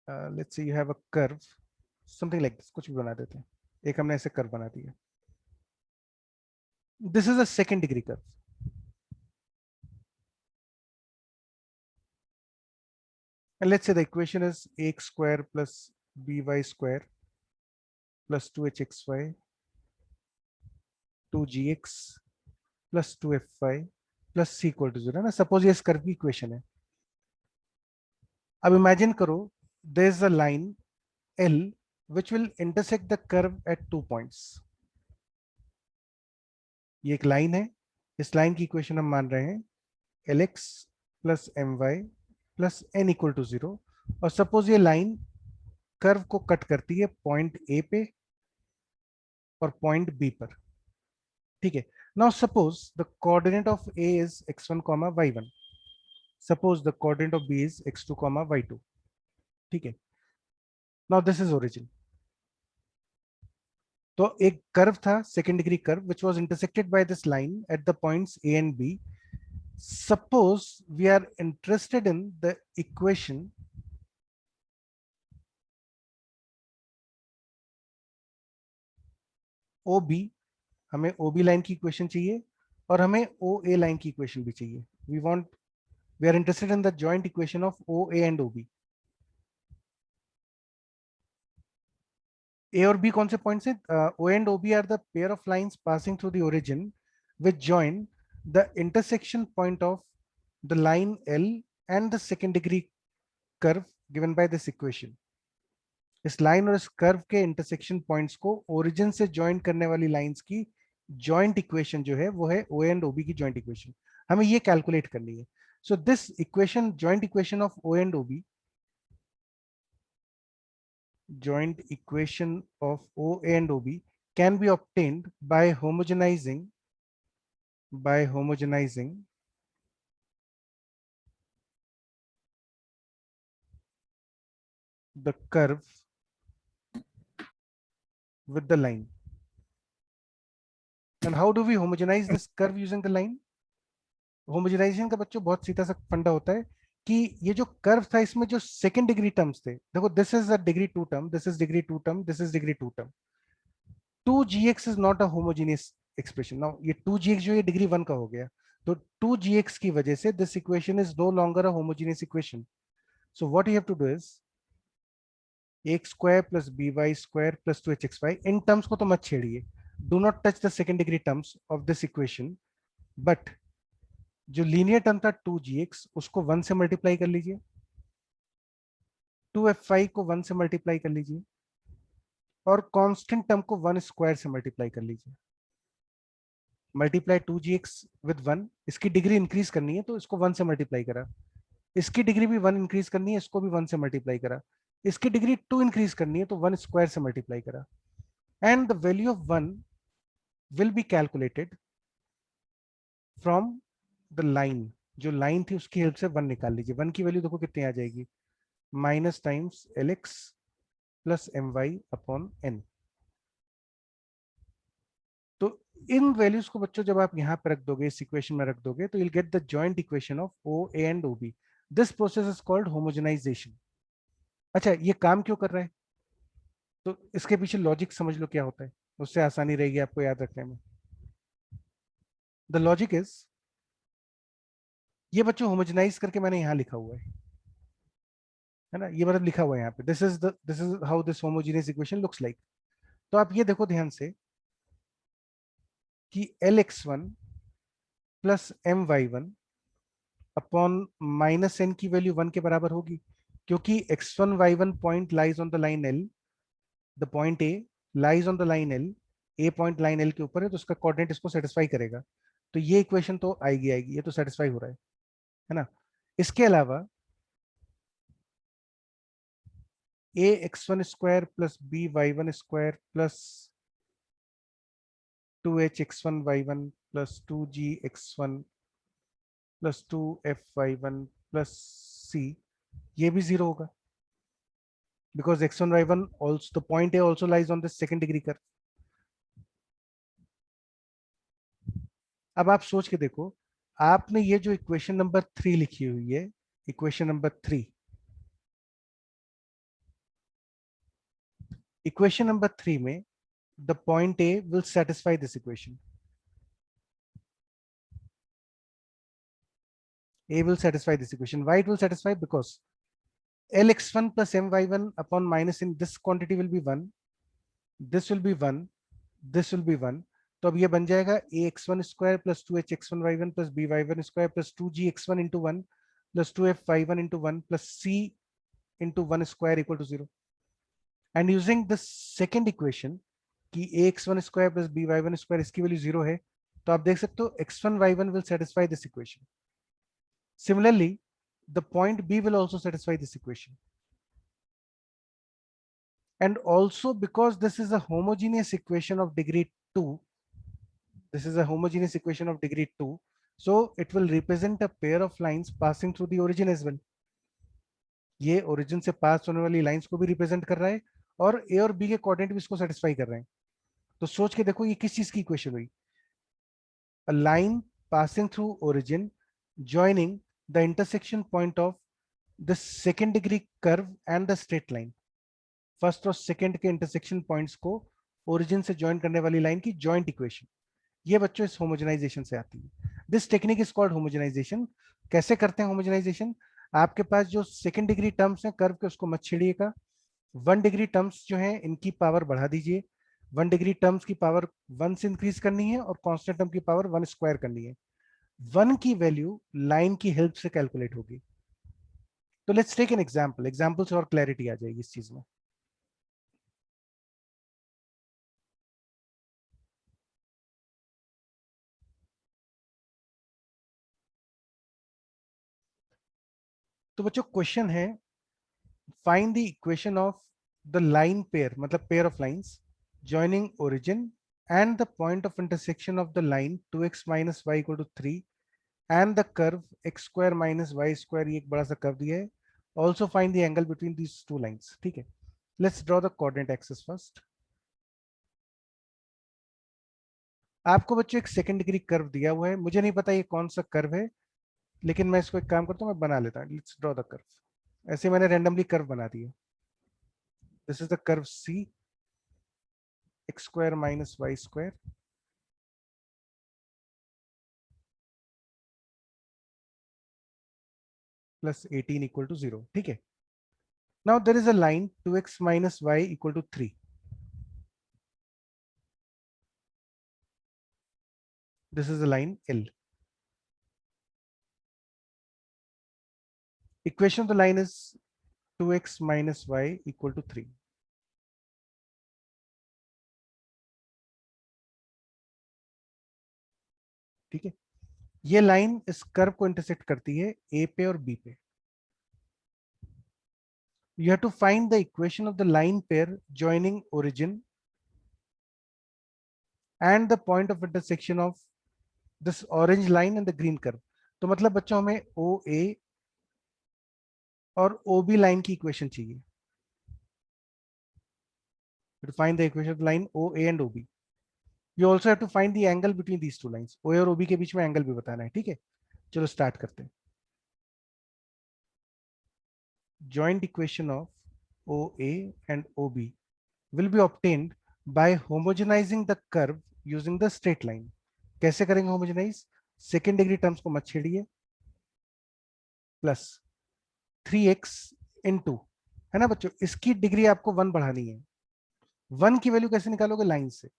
Speaker 1: let's say you have a curve something like this, कुछ भी बना देते हैं. एक हमने ऐसे कर्व बना दिया. This is a second degree curve. And let's say the equation is ax square plus by square plus 2hxy 2gx plus 2fy plus c equal to 0 है ना। सपोज ये इस कर्व की इक्वेशन है। अब इमेजिन करो there is a line L which will intersect the curve at 2 points. ये एक लाइन है, इस लाइन की इक्वेशन हम मान रहे हैं Lx plus my plus n equal to 0। और सपोज ये लाइन कर्व को कट करती है पॉइंट A पे और पॉइंट B पर, ठीक है। Now suppose the coordinate of A is x1, y1, suppose the coordinate of B is x2, y2, ठीक है। Now this is origin. तो एक कर्व था, second degree curve, which was intersected by this line at the points A and B. Suppose we are interested in the equation O B, हमें O B line की equation चाहिए और हमें ओ ए line की equation भी चाहिए। We are interested in the joint equation of O A and O B. A और B कौन से पॉइंट्स हैं? O and O B are the pair of lines passing through the origin which join the intersection point of the line L and the second degree curve given by this equation. इस line और इस curve के intersection points को origin से join करने वाली lines की joint equation जो है वो है ओ एंड ओ बी की जॉइंट इक्वेशन। हमें ये कैलकुलेट करनी है। So this equation, joint equation of O and O B, joint equation of O and OB can be obtained by homogenizing the curve with the line. And how do we homogenize this curve using the line? Homogenisation का बच्चों बहुत सीधा सा फंडा होता है कि ये जो कर्व था इसमें जो सेकंड डिग्री टर्म्स थे, देखो this is a degree 2 term, this is degree 2 term, this is degree 2 term. 2gx is not a homogeneous expression. Now ये 2gx जो ये डिग्री 1 का हो गया, तो 2gx की वजह से this equation is no longer a homogeneous equation. So what you have to do is x square plus b y square plus 2hxy, इन टर्म्स को तो मत छेड़िए, do not touch the second degree terms of this equation, but जो linear term था 2gx उसको 1 से multiply कर लीजिए, 2fy को 1 से मल्टीप्लाई कर लीजिए और कांस्टेंट टर्म को 1 स्क्वायर से मल्टीप्लाई कर लीजिए। मल्टीप्लाई 2gx विद 1, इसकी डिग्री इंक्रीज करनी है तो इसको 1 से मल्टीप्लाई करा, इसकी डिग्री भी 1 इंक्रीज करनी है, इसको भी 1 से मल्टीप्लाई करा, इसकी डिग्री 2 इंक्रीज करनी है तो 1 स्क्वायर से मल्टीप्लाई करा, and the value of 1 will be calculated from the line. जो लाइन थी उसकी हेल्प से 1 निकाल लीजिए। 1 की वैल्यू देखो कितनी आ जाएगी, minus times Lx plus my upon n। तो इन वैल्यूज को बच्चों जब आप यहाँ पे रख दोगे, इस इक्वेशन में रख दोगे, तो you'll get the joint equation of OA and OB. This process is called homogenization. अच्छा, ये काम क्यों कर रहा है? तो इसके पीछे लॉजिक समझ लो क्या होता है, उससे आसानी रहेगी आपको याद रखने में। द लॉजिक इज, ये बच्चों होमोजेनाइज करके मैंने यहाँ लिखा हुआ है ना, ये मतलब लिखा हुआ है यहाँ पे, this is how this homogeneous equation looks like. तो आप ये देखो ध्यान से कि Lx1 plus My1 upon minus n की वैल्यू 1 के बराबर होगी, क्योंकि x1 y1 point lies on the line L, the point A lies on the line L, A point line L के ऊपर है तो उसका कोऑर्डिनेट इसको सेटिस्फाई करेगा। तो ये इक्वेशन तो आएगी, ये तो सेटिस्फाई हो रहा है ना। इसके अलावा a x1 square plus b y1 square plus 2h x1 y1 plus 2g x1 plus 2f y1 plus c, ये भी 0 होगा, because x1 y1 also the point A also lies on the second degree curve. अब आप सोच के देखो, आपने ये जो इक्वेशन नंबर 3 लिखी हुई है, इक्वेशन नंबर 3, इक्वेशन नंबर 3 में the point A will satisfy this equation. A will satisfy this equation. Why it will satisfy? Because Lx1 plus My1 upon minus in this quantity will be 1. This will be 1, this will be 1। तो अब ये बन जाएगा ax1 square plus 2hx1 y1 plus by1 square plus 2gx1 into 1 plus 2fy1 into 1 plus c into 1 square equal to 0। And using the second equation कि ax1 square plus by1 square इसकी value 0 है, तो आप देख सकते हो x1 y1 will satisfy this equation. Similarly, the point B will also satisfy this equation. And also because this is a homogeneous equation of degree 2, this is a homogeneous equation of degree 2, so it will represent a pair of lines passing through the origin as well. ये origin से pass होने वाली lines को भी represent कर रहा है और A और B के कोऑर्डिनेट भी इसको satisfy कर रहे हैं। तो सोच के देखो ये किस चीज की इक्वेशन हुई? A line passing through origin joining the intersection point of the second degree curve and the straight line. First और सेकंड के इंटरसेक्शन पॉइंट्स को ओरिजिन से ज्वाइन करने वाली लाइन की जॉइंट इक्वेशन, ये बच्चों इस होमोजेनाइजेशन से आती है। This technique is called homogenization. कैसे करते हैं होमोजेनाइजेशन? आपके पास जो सेकंड डिग्री टर्म्स हैं कर्व के, उसको मत छेड़िएगा। 1 डिग्री टर्म्स जो हैं इनकी पावर बढ़ा दीजिए। 1 डिग्री टर्म्स की पावर 1 से इंक्रीज करनी है और कांस्टेंट टर्म की पावर 1 स्क्वायर करनी है। 1 की वैल्यू लाइन की हेल्प से कैलकुलेट होगी। तो let's take an example, example से और क्लैरिटी आ जाएगी इस चीज में। तो बच्चों क्वेश्चन है, find the equation of the line pair, मतलब pair of lines joining origin and the point of intersection of the line 2x minus y equal to 3 and the curve x square minus y square, ये एक बड़ा सा curve दिया है। also find the angle between these two lines। ठीक है, let's draw the coordinate axis first। आपको बच्चों एक सेकंड डिग्री कर्व दिया हुआ है, मुझे नहीं पता ये कौन सा कर्व है, लेकिन मैं इसको एक काम करता हूँ, मैं बना लेता हूँ। Let's draw the curve. ऐसे मैंने रैंडमली कर्व बना दिया। This is the curve C, x square minus y square plus 18 equal to 0। ठीक है, now there is a line 2x minus y equal to 3। this is the line L। equation of the line is 2x minus y equal to 3। ठीक है, ये line इस curve को intersect करती है A पे और B पे। you have to find the equation of the line pair joining origin and the point of intersection of this orange line and the green curve। तो मतलब बच्चों हमें OA और OB लाइन की इक्वेशन चाहिए। to find the equation of the line OA and OB, you also have to find the angle between these two lines। OA और OB के बीच में एंगल भी बताना है। ठीक है, चलो स्टार्ट करते हैं। joint equation of OA and OB will be obtained by homogenizing the curve using the straight line। कैसे करेंगे होमोजेनाइज? सेकेंड डिग्री टर्म्स को मत छेड़िए, प्लस 3x इंटू, है ना बच्चों, इसकी डिग्री आपको 1 बढ़ानी है। 1 की वैल्यू कैसे निकालोगे? लाइन से।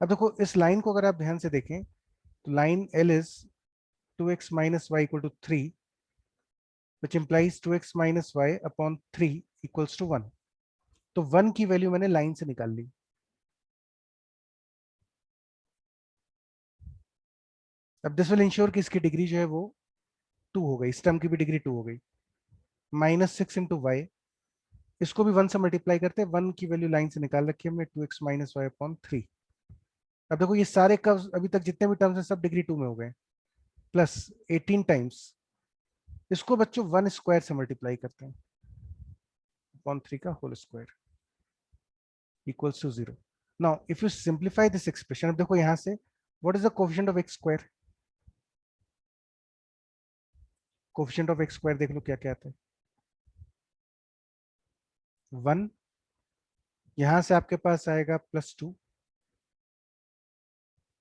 Speaker 1: अब देखो इस लाइन को अगर आप ध्यान से देखें तो line L is 2x minus y equal to 3 which implies 2x minus y upon 3 equals to 1। तो 1 की वैल्यू मैंने लाइन से निकाल ली। अब दिस विल इंश्योर कि इसकी डिग्री जो है वो 2 हो गई, इस टर्म की भी डिग्री 2 हो गई। -6 इंटू वाई, इसको भी 1 से मल्टीप्लाई करते हैं। 1 की वैल्यू लाइन से निकाल रखी है हमने, 2x minus y upon 3। अब देखो ये सारे कर्व्स अभी तक जितने भी टर्म्स हैं सब डिग्री 2 में हो गए, प्लस 18 टाइम्स, इसको बच्चों 1 स्क्वायर से मल्टीप्लाई करते हैं, अपॉन 3 का whole square equals to 0। Now if you simplify this expression, अब देखो यहां से what is the coefficient of x square? Coefficient of x square देख लो क्या क्या आता है, 1। यहां से आपके पास आएगा +2,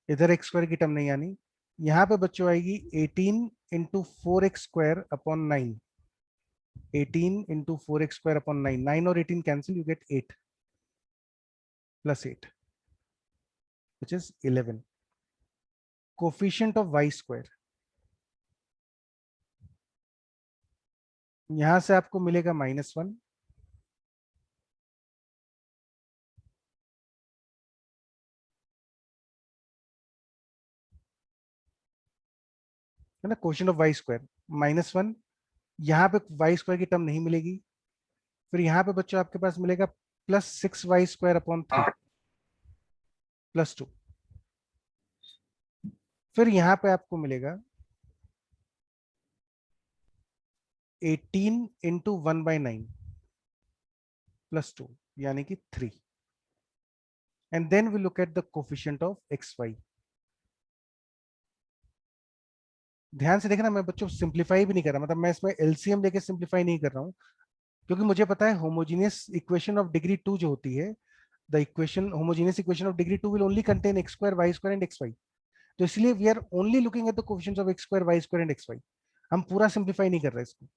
Speaker 1: इधर x स्क्वायर की टर्म नहीं आनी। यहाँ पे बच्चों आएगी 18 into 4x square upon 9। 18 into 4x square upon 9, 9 और 18 cancel, you get 8 plus 8, which is 11. Coefficient of y square, यहां से आपको मिलेगा -1, है ना, कोएफिशिएंट ऑफ वाई स्क्वायर -1, यहाँ पे वाई स्क्वायर की टर्म नहीं मिलेगी, फिर यहाँ पे बच्चों आपके पास मिलेगा +6y² अपॉन 3 +2, फिर यहाँ पे आपको मिलेगा 18 इंटू 1/9 +2 यानी कि 3, and then we look at the coefficient of x y. ध्यान से देखना, मैं बच्चों सिंप्लीफाई भी नहीं कर रहा, मतलब मैं इसमें एलसीएम लेके सिंप्लीफाई नहीं कर रहा हूँ, क्योंकि मुझे पता है होमोजीनियस इक्वेशन ऑफ डिग्री 2 जो होती है, the equation homogeneous equation of degree 2 will only contain x² y² and xy। तो इसलिए we are only looking at the coefficients of x² y² and xy, हम पूरा सिंप्लीफाई नहीं कर रहे इसको।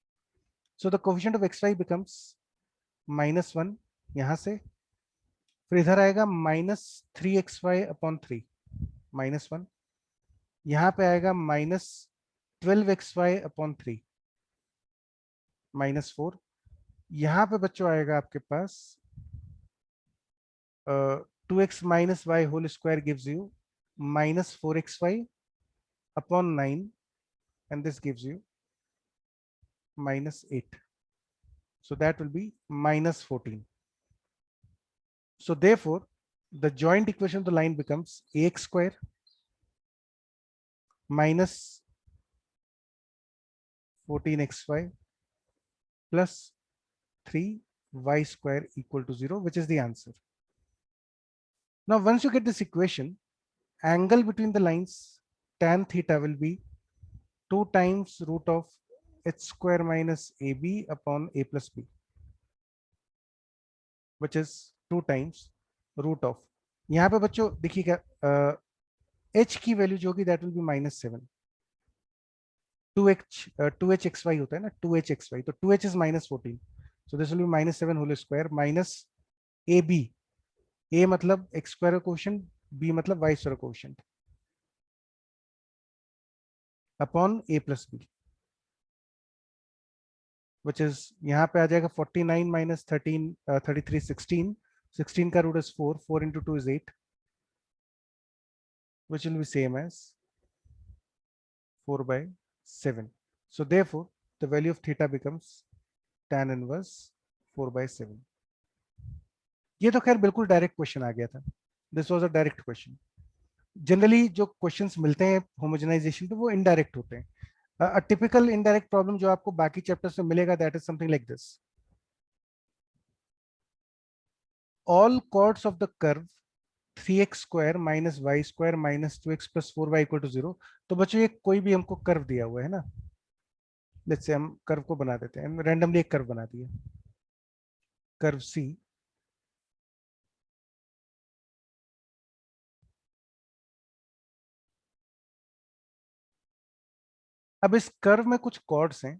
Speaker 1: So the coefficient of xy becomes -1 यहाँ से, फिर इधर आएगा -3xy/3 -1, यहाँ पे आएगा -12xy/3 -4, यहाँ पे बच्चों आएगा आपके पास 2x - y whole square gives you -4xy/9, and this gives you -8, so that will be -14. So therefore the joint equation of the line becomes ax square minus 14xy plus 3y square equal to 0, which is the answer. Now once you get this equation, angle between the lines tan theta will be 2 times root of h square minus ab upon a plus b, which is 2 times root of, यहाँ पे बच्चों देखिएगा h की value जो होगी that will be -7, 2h होता है ना, 2hxy, तो 2h is -14, so this will be -7 whole square minus ab, a मतलब x square कोशेंट, b मतलब y square quotient, upon a plus b, which is यहाँ पे आ जाएगा 49 minus 13 33 16, 16 का root is 4, 4 into 2 is 8, which will be same as 4/7. So therefore the value of theta becomes tan inverse 4/7. ये तो खैर बिल्कुल direct question आ गया था, this was a direct question. Generally जो क्वेश्चंस मिलते हैं होमोजेनाइजेशन पे वो इनडायरेक्ट होते हैं। अ टिपिकल इनडायरेक्ट प्रॉब्लम जो आपको बाकी चैप्टर्स में मिलेगा that is something like this, all chords of the curve 3x square minus y square minus 2x plus 4y equal to 0। तो बच्चों ये कोई भी हमको कर्व दिया हुआ है ना, लेट्स से हम कर्व को बना देते हैं, रैंडमली एक कर्व बना दिया, कर्व सी, अब इस कर्व में कुछ कॉर्ड्स हैं,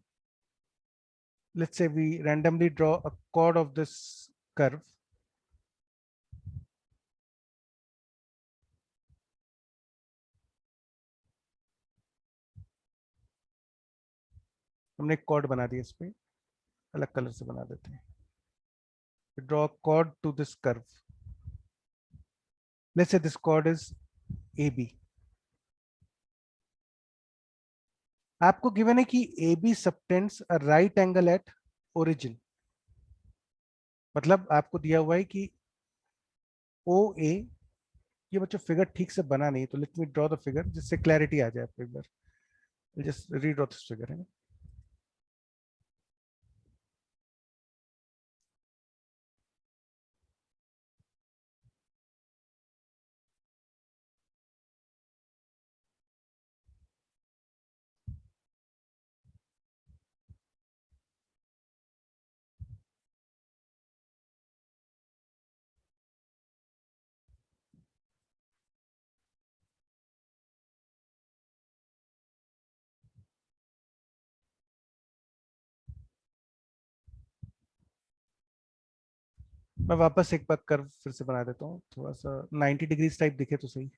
Speaker 1: let's say we randomly draw a chord of this curve, हमने एक कॉर्ड बना दिया, इस पे अलग कलर से बना देते हैं, draw a chord to this curve, let's say this chord is AB, आपको गिवन है कि AB subtends a right angle at origin, मतलब आपको दिया हुआ है कि OA, ये बच्चों फिगर ठीक से बना नहीं, तो let me draw the figure जिससे क्लैरिटी आ जाए आपको एक बार, जस्ट रीड्रॉ दिस फिगर है। मैं वापस एक बार कर्व फिर से बना देता हूँ, थोड़ा सा 90 डिग्रीज टाइप दिखे तो सही।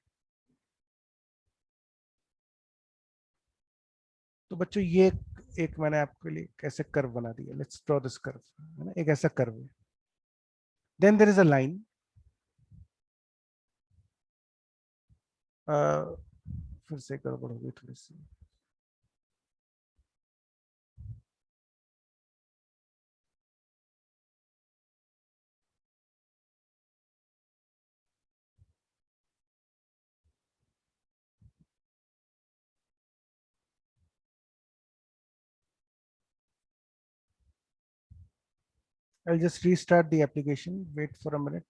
Speaker 1: तो बच्चों ये एक मैंने आपके लिए कैसे कर्व बना दिया, लेट्स ड्रॉ दिस कर्व, है ना, एक ऐसा कर्व है। Then there is a line, फिर से गड़बड़ हो गई थोड़ी सी। I'll just restart the application. Wait for a minute.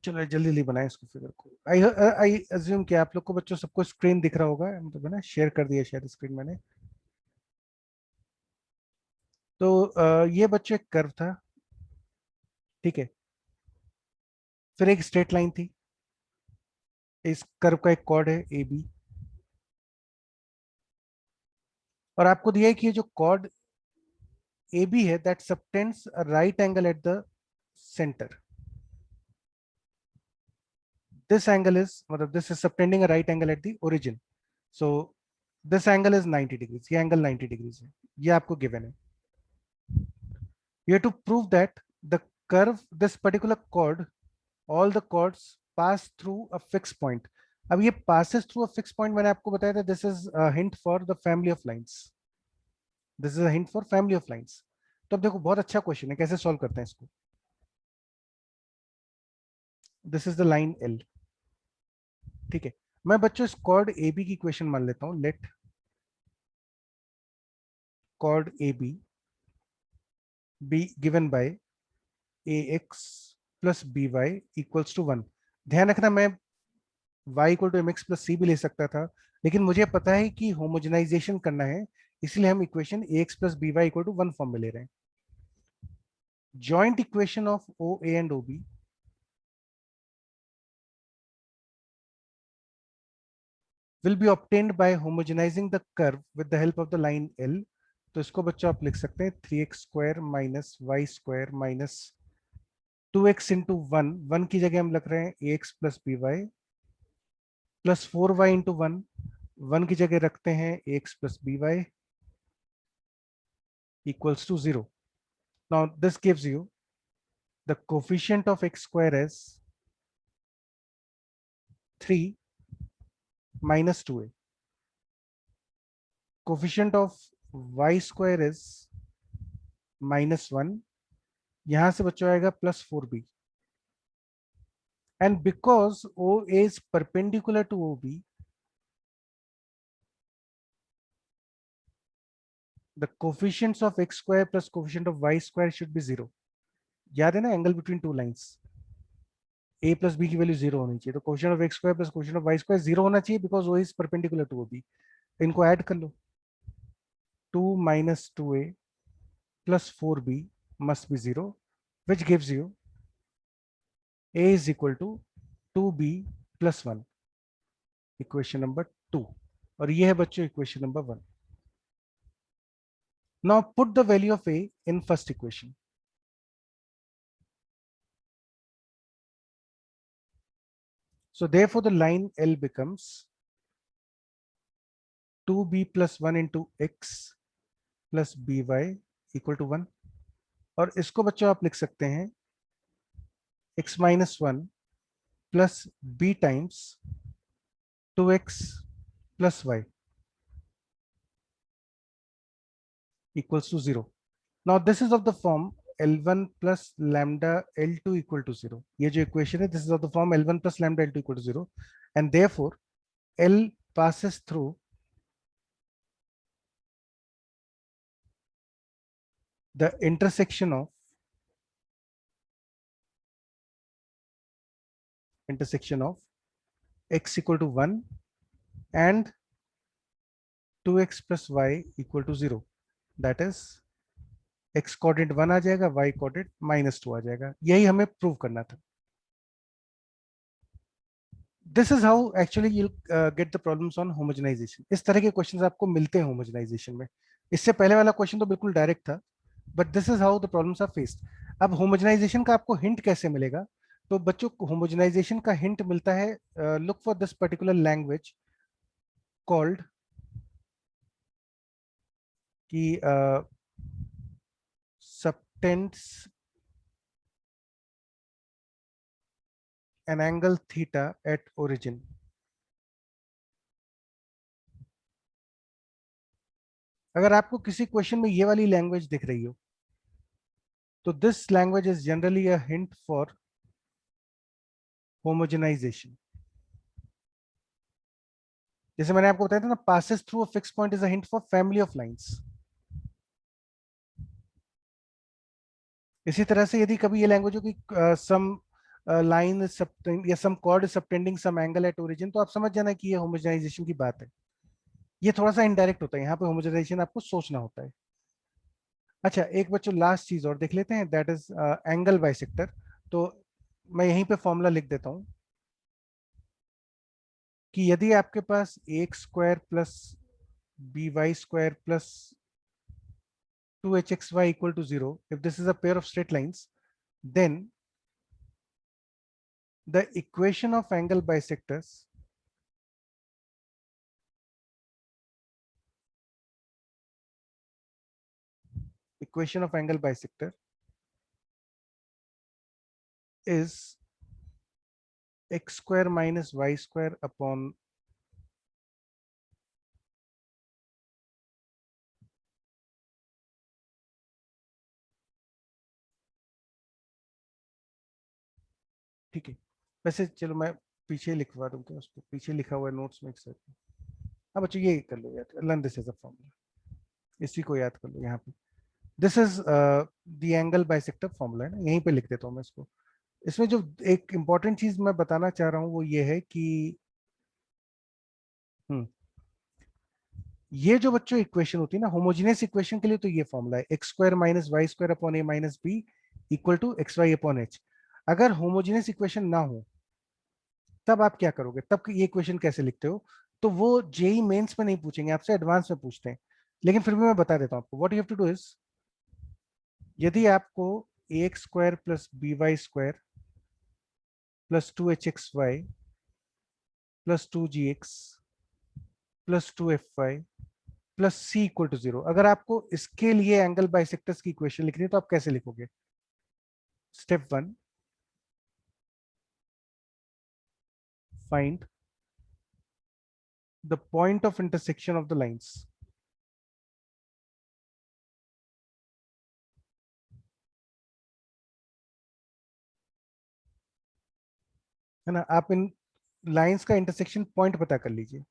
Speaker 1: चलो जल्दी जल्दी बनाए इसको फिगर को। आई आई अज्यूम कि आप लोग को बच्चों सबको स्क्रीन दिख रहा होगा, मतलब है ना, शेयर कर दिया शायद स्क्रीन मैंने। तो ये बच्चों एक कर्व था, ठीक है। फिर एक स्ट्रेट लाइन थी, इस कर्व का एक कॉर्ड है ए बी, और आपको दिया है कि ये जो कॉर्ड ए बी है that subtends a right angle at the centre. This angle is, मतलब this is subtending a right angle at the origin. So this angle is 90 degrees, ये एंगल 90 डिग्रीज है, ये आपको गिवन है। You have to prove that the curve, this particular chord, all the chords pass through a fixed point. अब ये passes through a fixed point मैंने आपको बताया था, this is a hint for the family of lines. This is a hint for family of lines. तो अब देखो बहुत अच्छा क्वेश्चन है, कैसे सॉल्व करते हैं इसको। This is the line L, ठीक है। मैं बच्चों इस कॉर्ड ए बी की इक्वेशन मान लेता हूं। Let chord A B given by a x plus b y equals to 1। ध्यान रखना, मैं y equal to m x plus c भी ले सकता था, लेकिन मुझे पता है कि होमोजेनाइजेशन करना है, इसलिए हम equation a x plus b y equal to 1 form में ले रहे हैं। Joint equation of O A and O B will be obtained by homogenizing the curve with the help of the line L। तो इसको बच्चों आप लिख सकते हैं 3x square minus y square minus 2x into 1 की जगह हम लिख रहे हैं a x plus b y plus 4y into 1 की जगह रखते हैं a x plus b y equals to 0। Now this gives you the coefficient of x square is 3 minus 2a. Coefficient of y square is -1, यहां से बच्चों आएगा +4b, and because OA is perpendicular to OB, the coefficients of x square plus coefficient of y square should be 0। याद है ना, angle between two lines, a plus b की value 0 होनी चाहिए, तो coefficient of x square plus coefficient of y square 0 होना चाहिए, because O is perpendicular to OB। इनको ऐड कर लो, 2 minus 2a plus 4b must be 0, which gives you a is equal to 2b plus 1, equation number 2। और ये है बच्चों equation number 1। Now put the value of a in first equation. So therefore the line L becomes 2b plus 1 into x plus by equal to 1। और इसको बच्चों आप लिख सकते हैं x minus 1 plus b times 2x plus y equals to 0। Now this is of the form L1 plus lambda L2 equal to 0। ये जो equation है, this is of the form L1 plus lambda L2 equal to 0, and therefore L passes through the intersection of x equal to 1 and 2x plus y equal to 0, that is x coordinate 1 आ जाएगा, y coordinate -2 आ जाएगा. यही हमें prove करना था. This is how actually you get the problems on homogenization. इस तरह के questions आपको मिलते हैं होमोजेनाइजेशन में. इससे पहले वाला क्वेश्चन तो बिल्कुल डायरेक्ट था, but this is how the problems are faced. अब होमोजेनाइजेशन का आपको हिंट कैसे मिलेगा? तो बच्चों को होमोजेनाइजेशन का हिंट मिलता है, look for this particular language called कि subtends an angle theta at origin. अगर आपको किसी क्वेश्चन में ये वाली लैंग्वेज दिख रही हो, तो this language is generally a hint for homogenization. जैसे मैंने आपको बताया था ना, passes through a fixed point is a hint for family of lines. इसी तरह से यदि कभी ये लैंग्वेज हो कि सम लाइन या some chord subtending some angle at origin, तो आप समझ जाना कि ये होमोजेनाइजेशन की बात है. ये थोड़ा सा इनडायरेक्ट होता है, यहाँ पे होमोजेनाइजेशन आपको सोचना होता है. अच्छा, एक बच्चों लास्ट चीज और देख लेते हैं, दैट इज एंगल बाइसेक्टर. तो मैं यहीं पे फॉर्मूला लिख देता हूं कि यदि आपके पास x square plus b y square plus 2hxy equal to 0, if this is a pair of straight lines, then the equation of angle bisectors is x square minus y square upon ठीक है. वैसे चलो मैं पीछे लिखवा दूं, क्या उसको पीछे लिखा हुआ है नोट्स में एक साथ. हाँ बच्चों, ये कर लो यार, learn this as a formula. इसी को याद कर लो यहाँ पे. This is the angle bisector formula है ना, यहीं पे लिख देता हूँ मैं इसको. इसमें जो एक इंपॉर्टेंट चीज मैं बताना चाह रहा हूँ वो ये है कि ये जो बच्चों इक्वेशन होती है ना होमोजेनियस इक्वेशन के लिए, तो ये फॉर्मूला है x square minus y square upon a minus b equal to x y upon h. अगर होमोजेनियस इक्वेशन ना हो तब आप क्या करोगे, तब ये इक्वेशन कैसे लिखते हो? तो वो जेई मेंस में नहीं पूछेंगे आपसे, एडवांस में पूछते हैं. लेकिन फिर भी मैं बता देता हूँ आपको. What you have to do is, यदि आपको a x square plus b y square plus 2hxy plus 2gx plus 2fy plus c equal to 0, अगर आपको इसके लिए एंगल बाइसेक्टर्स की इक्वेशन लिखनी है तो आप कैसे लिखोगे? Step 1, find the point of intersection of the lines. है ना, आप इन लाइंस का इंटरसेक्शन पॉइंट पता कर लीजिए.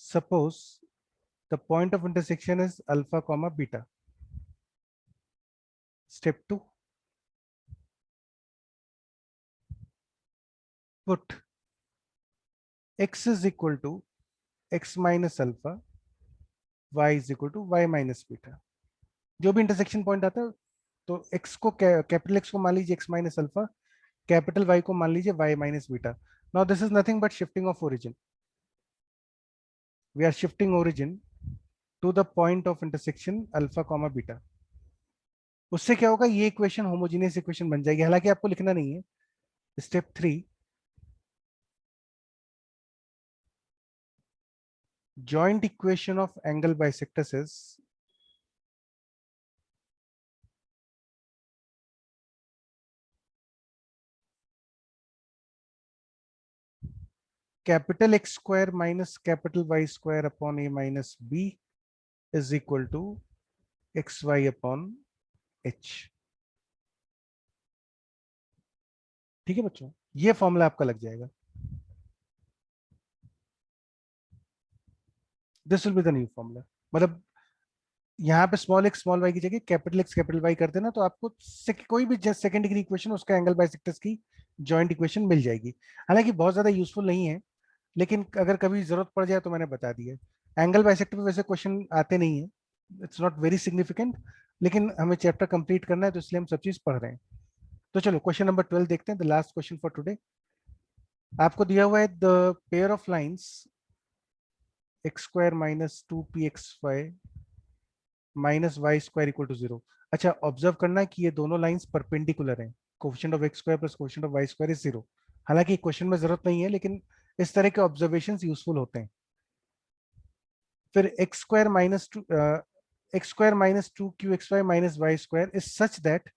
Speaker 1: Suppose the point of intersection is alpha comma beta. Step 2, put x is equal to x minus alpha, y is equal to y minus beta. जो भी intersection point आता है, तो x को कैपिटल x को मान लीजिए x minus alpha, capital y को मान लीजिए y minus beta. Now this is nothing but shifting of origin. We are shifting origin to the point of intersection alpha comma beta. उससे क्या होगा, ये इक्वेशन होमोजेनियस इक्वेशन बन जाएगी, हालांकि आपको लिखना नहीं है. Step 3, joint equation of angle bisectors is capital X square minus capital Y square upon A minus B is equal to XY upon H. ठीक है बच्चों, ये फॉर्मूला आपका लग जाएगा. This will be the new formula. मतलब यहाँ पे स्मॉल एक्स स्मॉल वाई की जगह कैपिटल एक्स कैपिटल वाई कर देना, तो आपको कोई भी सेकंड डिग्री इक्वेशन उसका एंगल बाइसेक्टर्स की जॉइंट इक्वेशन मिल जाएगी। हालांकि बहुत ज्यादा यूजफुल नहीं है, लेकिन अगर कभी जरूरत पड़ जाए तो मैंने बता दिया। एंगल बाइसेक्टर पे वैसे क्वेश्चन आते नहीं है, इट्स नॉट वेरी सिग्निफिकेंट, लेकिन हमें चैप्टर कंप्लीट करना है तो इसलिए हम सब चीज पढ़ रहे हैं। तो चलो क्वेश्चन नंबर 12 देखते हैं, the last question for today. आपको दिया हुआ है the pair of lines x square minus two p x y minus y square equal to zero. अच्छा, ऑब्जर्व करना है कि ये दोनों लाइंस परपेंडिकुलर हैं, coefficient of x square plus coefficient of y square is zero. हालांकि question में जरूरत नहीं है, लेकिन इस तरह के ऑब्जर्वेशन यूजफुल होते हैं। फिर x square minus two x square minus two q x y minus y square is such that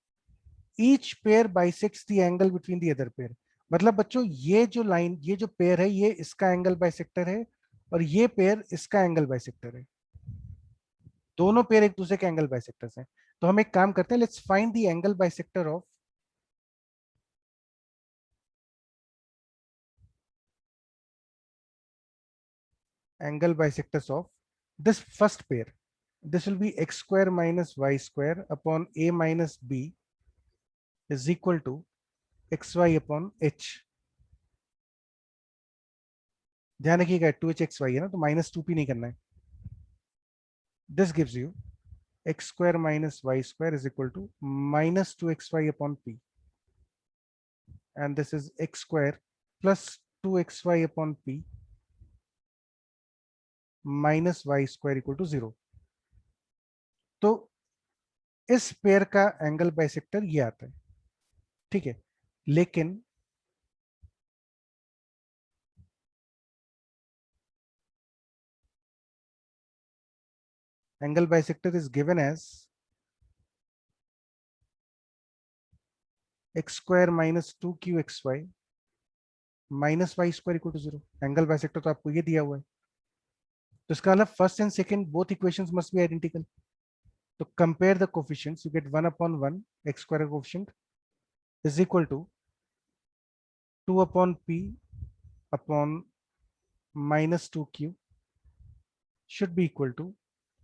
Speaker 1: each pair bisects the angle between the other pair. मतलब बच्चों, ये जो लाइन, ये जो पेयर है, ये इसका एंगल बाइसेक्टर है, और ये पेयर इसका एंगल बाइसेक्टर है। दोनों पेयर एक दूसरे के एंगल बाइसेक्टर्स हैं। तो हम एक काम करते हैं, let's find the angle bisector of angle bisectors of this first pair. This will be x square minus y square upon a minus b is equal to xy upon h. ध्यान रखिएगा 2h(xy) है ना, तो minus two P नहीं करना है। This gives you x square minus y square is equal to minus 2xy upon p, and this is x square plus 2xy upon p minus y square equal to 0। तो इस pair का angle bisector ये आता है, ठीक है। लेकिन angle bisector is given as x square minus 2qxy minus y square equal to zero. Angle bisector तो आपको ये दिया हुआ है, तो इसका मतलब first and second both equations must be identical. तो compare the coefficients, you get 1 upon 1 x square coefficient is equal to 2 upon p upon minus 2q should be equal to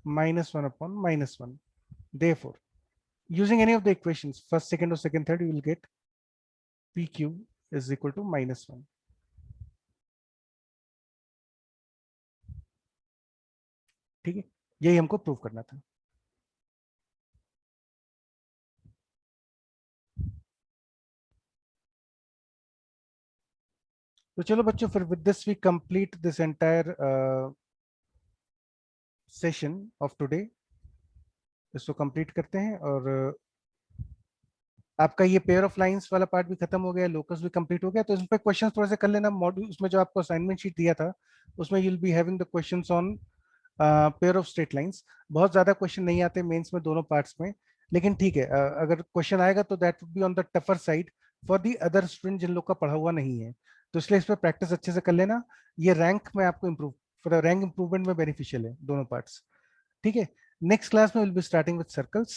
Speaker 1: minus 1 upon minus 1. Therefore, using any of the equations, first, second, or second, third, you will get pq is equal to minus 1. ठीक है, यही हमको prove करना था। तो चलो बच्चों, फिर with this we complete this entire session of today. इसको कंप्लीट करते हैं, और आपका ये पेयर ऑफ लाइंस वाला पार्ट भी खत्म हो गया, लोकस भी कंप्लीट हो गया। तो इस पे क्वेश्चंस थोड़ा सा कर लेना। मॉड्यूल उसमें जो आपको असाइनमेंट शीट दिया था, उसमें you will be having the questions on pair of straight lines. बहुत ज्यादा क्वेश्चन नहीं आते मेंस में दोनों पार्ट्स में, लेकिन ठीक है, अगर क्वेश्चन आएगा तो that would be on the tougher side for the other student जिन लोग का पढ़ा हुआ नहीं है। तो इसलिए इस पर प्रैक्टिस अच्छे से कर लेना। ये रैंक में आपको इम्प्रूव, फॉर रैंक इंप्रूवमेंट में बेनिफिशियल है दोनों पार्ट्स, ठीक है। नेक्स्ट क्लास में will be starting with circles.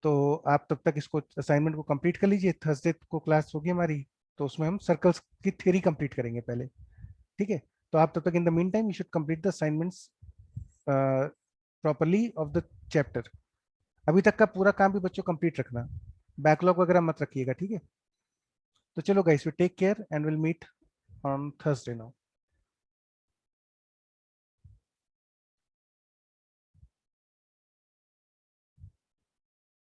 Speaker 1: तो आप तब तक इसको असाइनमेंट को कंप्लीट कर लीजिए। थर्सडे को क्लास होगी हमारी, तो उसमें हम सर्कल्स की थ्योरी कंप्लीट करेंगे पहले, ठीक है। तो आप तब तक, in the mean time, you should complete the assignments properly of the chapter. अभी तक का पूरा काम भी बच्चों कंप्लीट रखना, बैकलॉग वगैरह मत रखिएगा, ठीक है। तो चलो guys, we take care and will meet on Thursday now.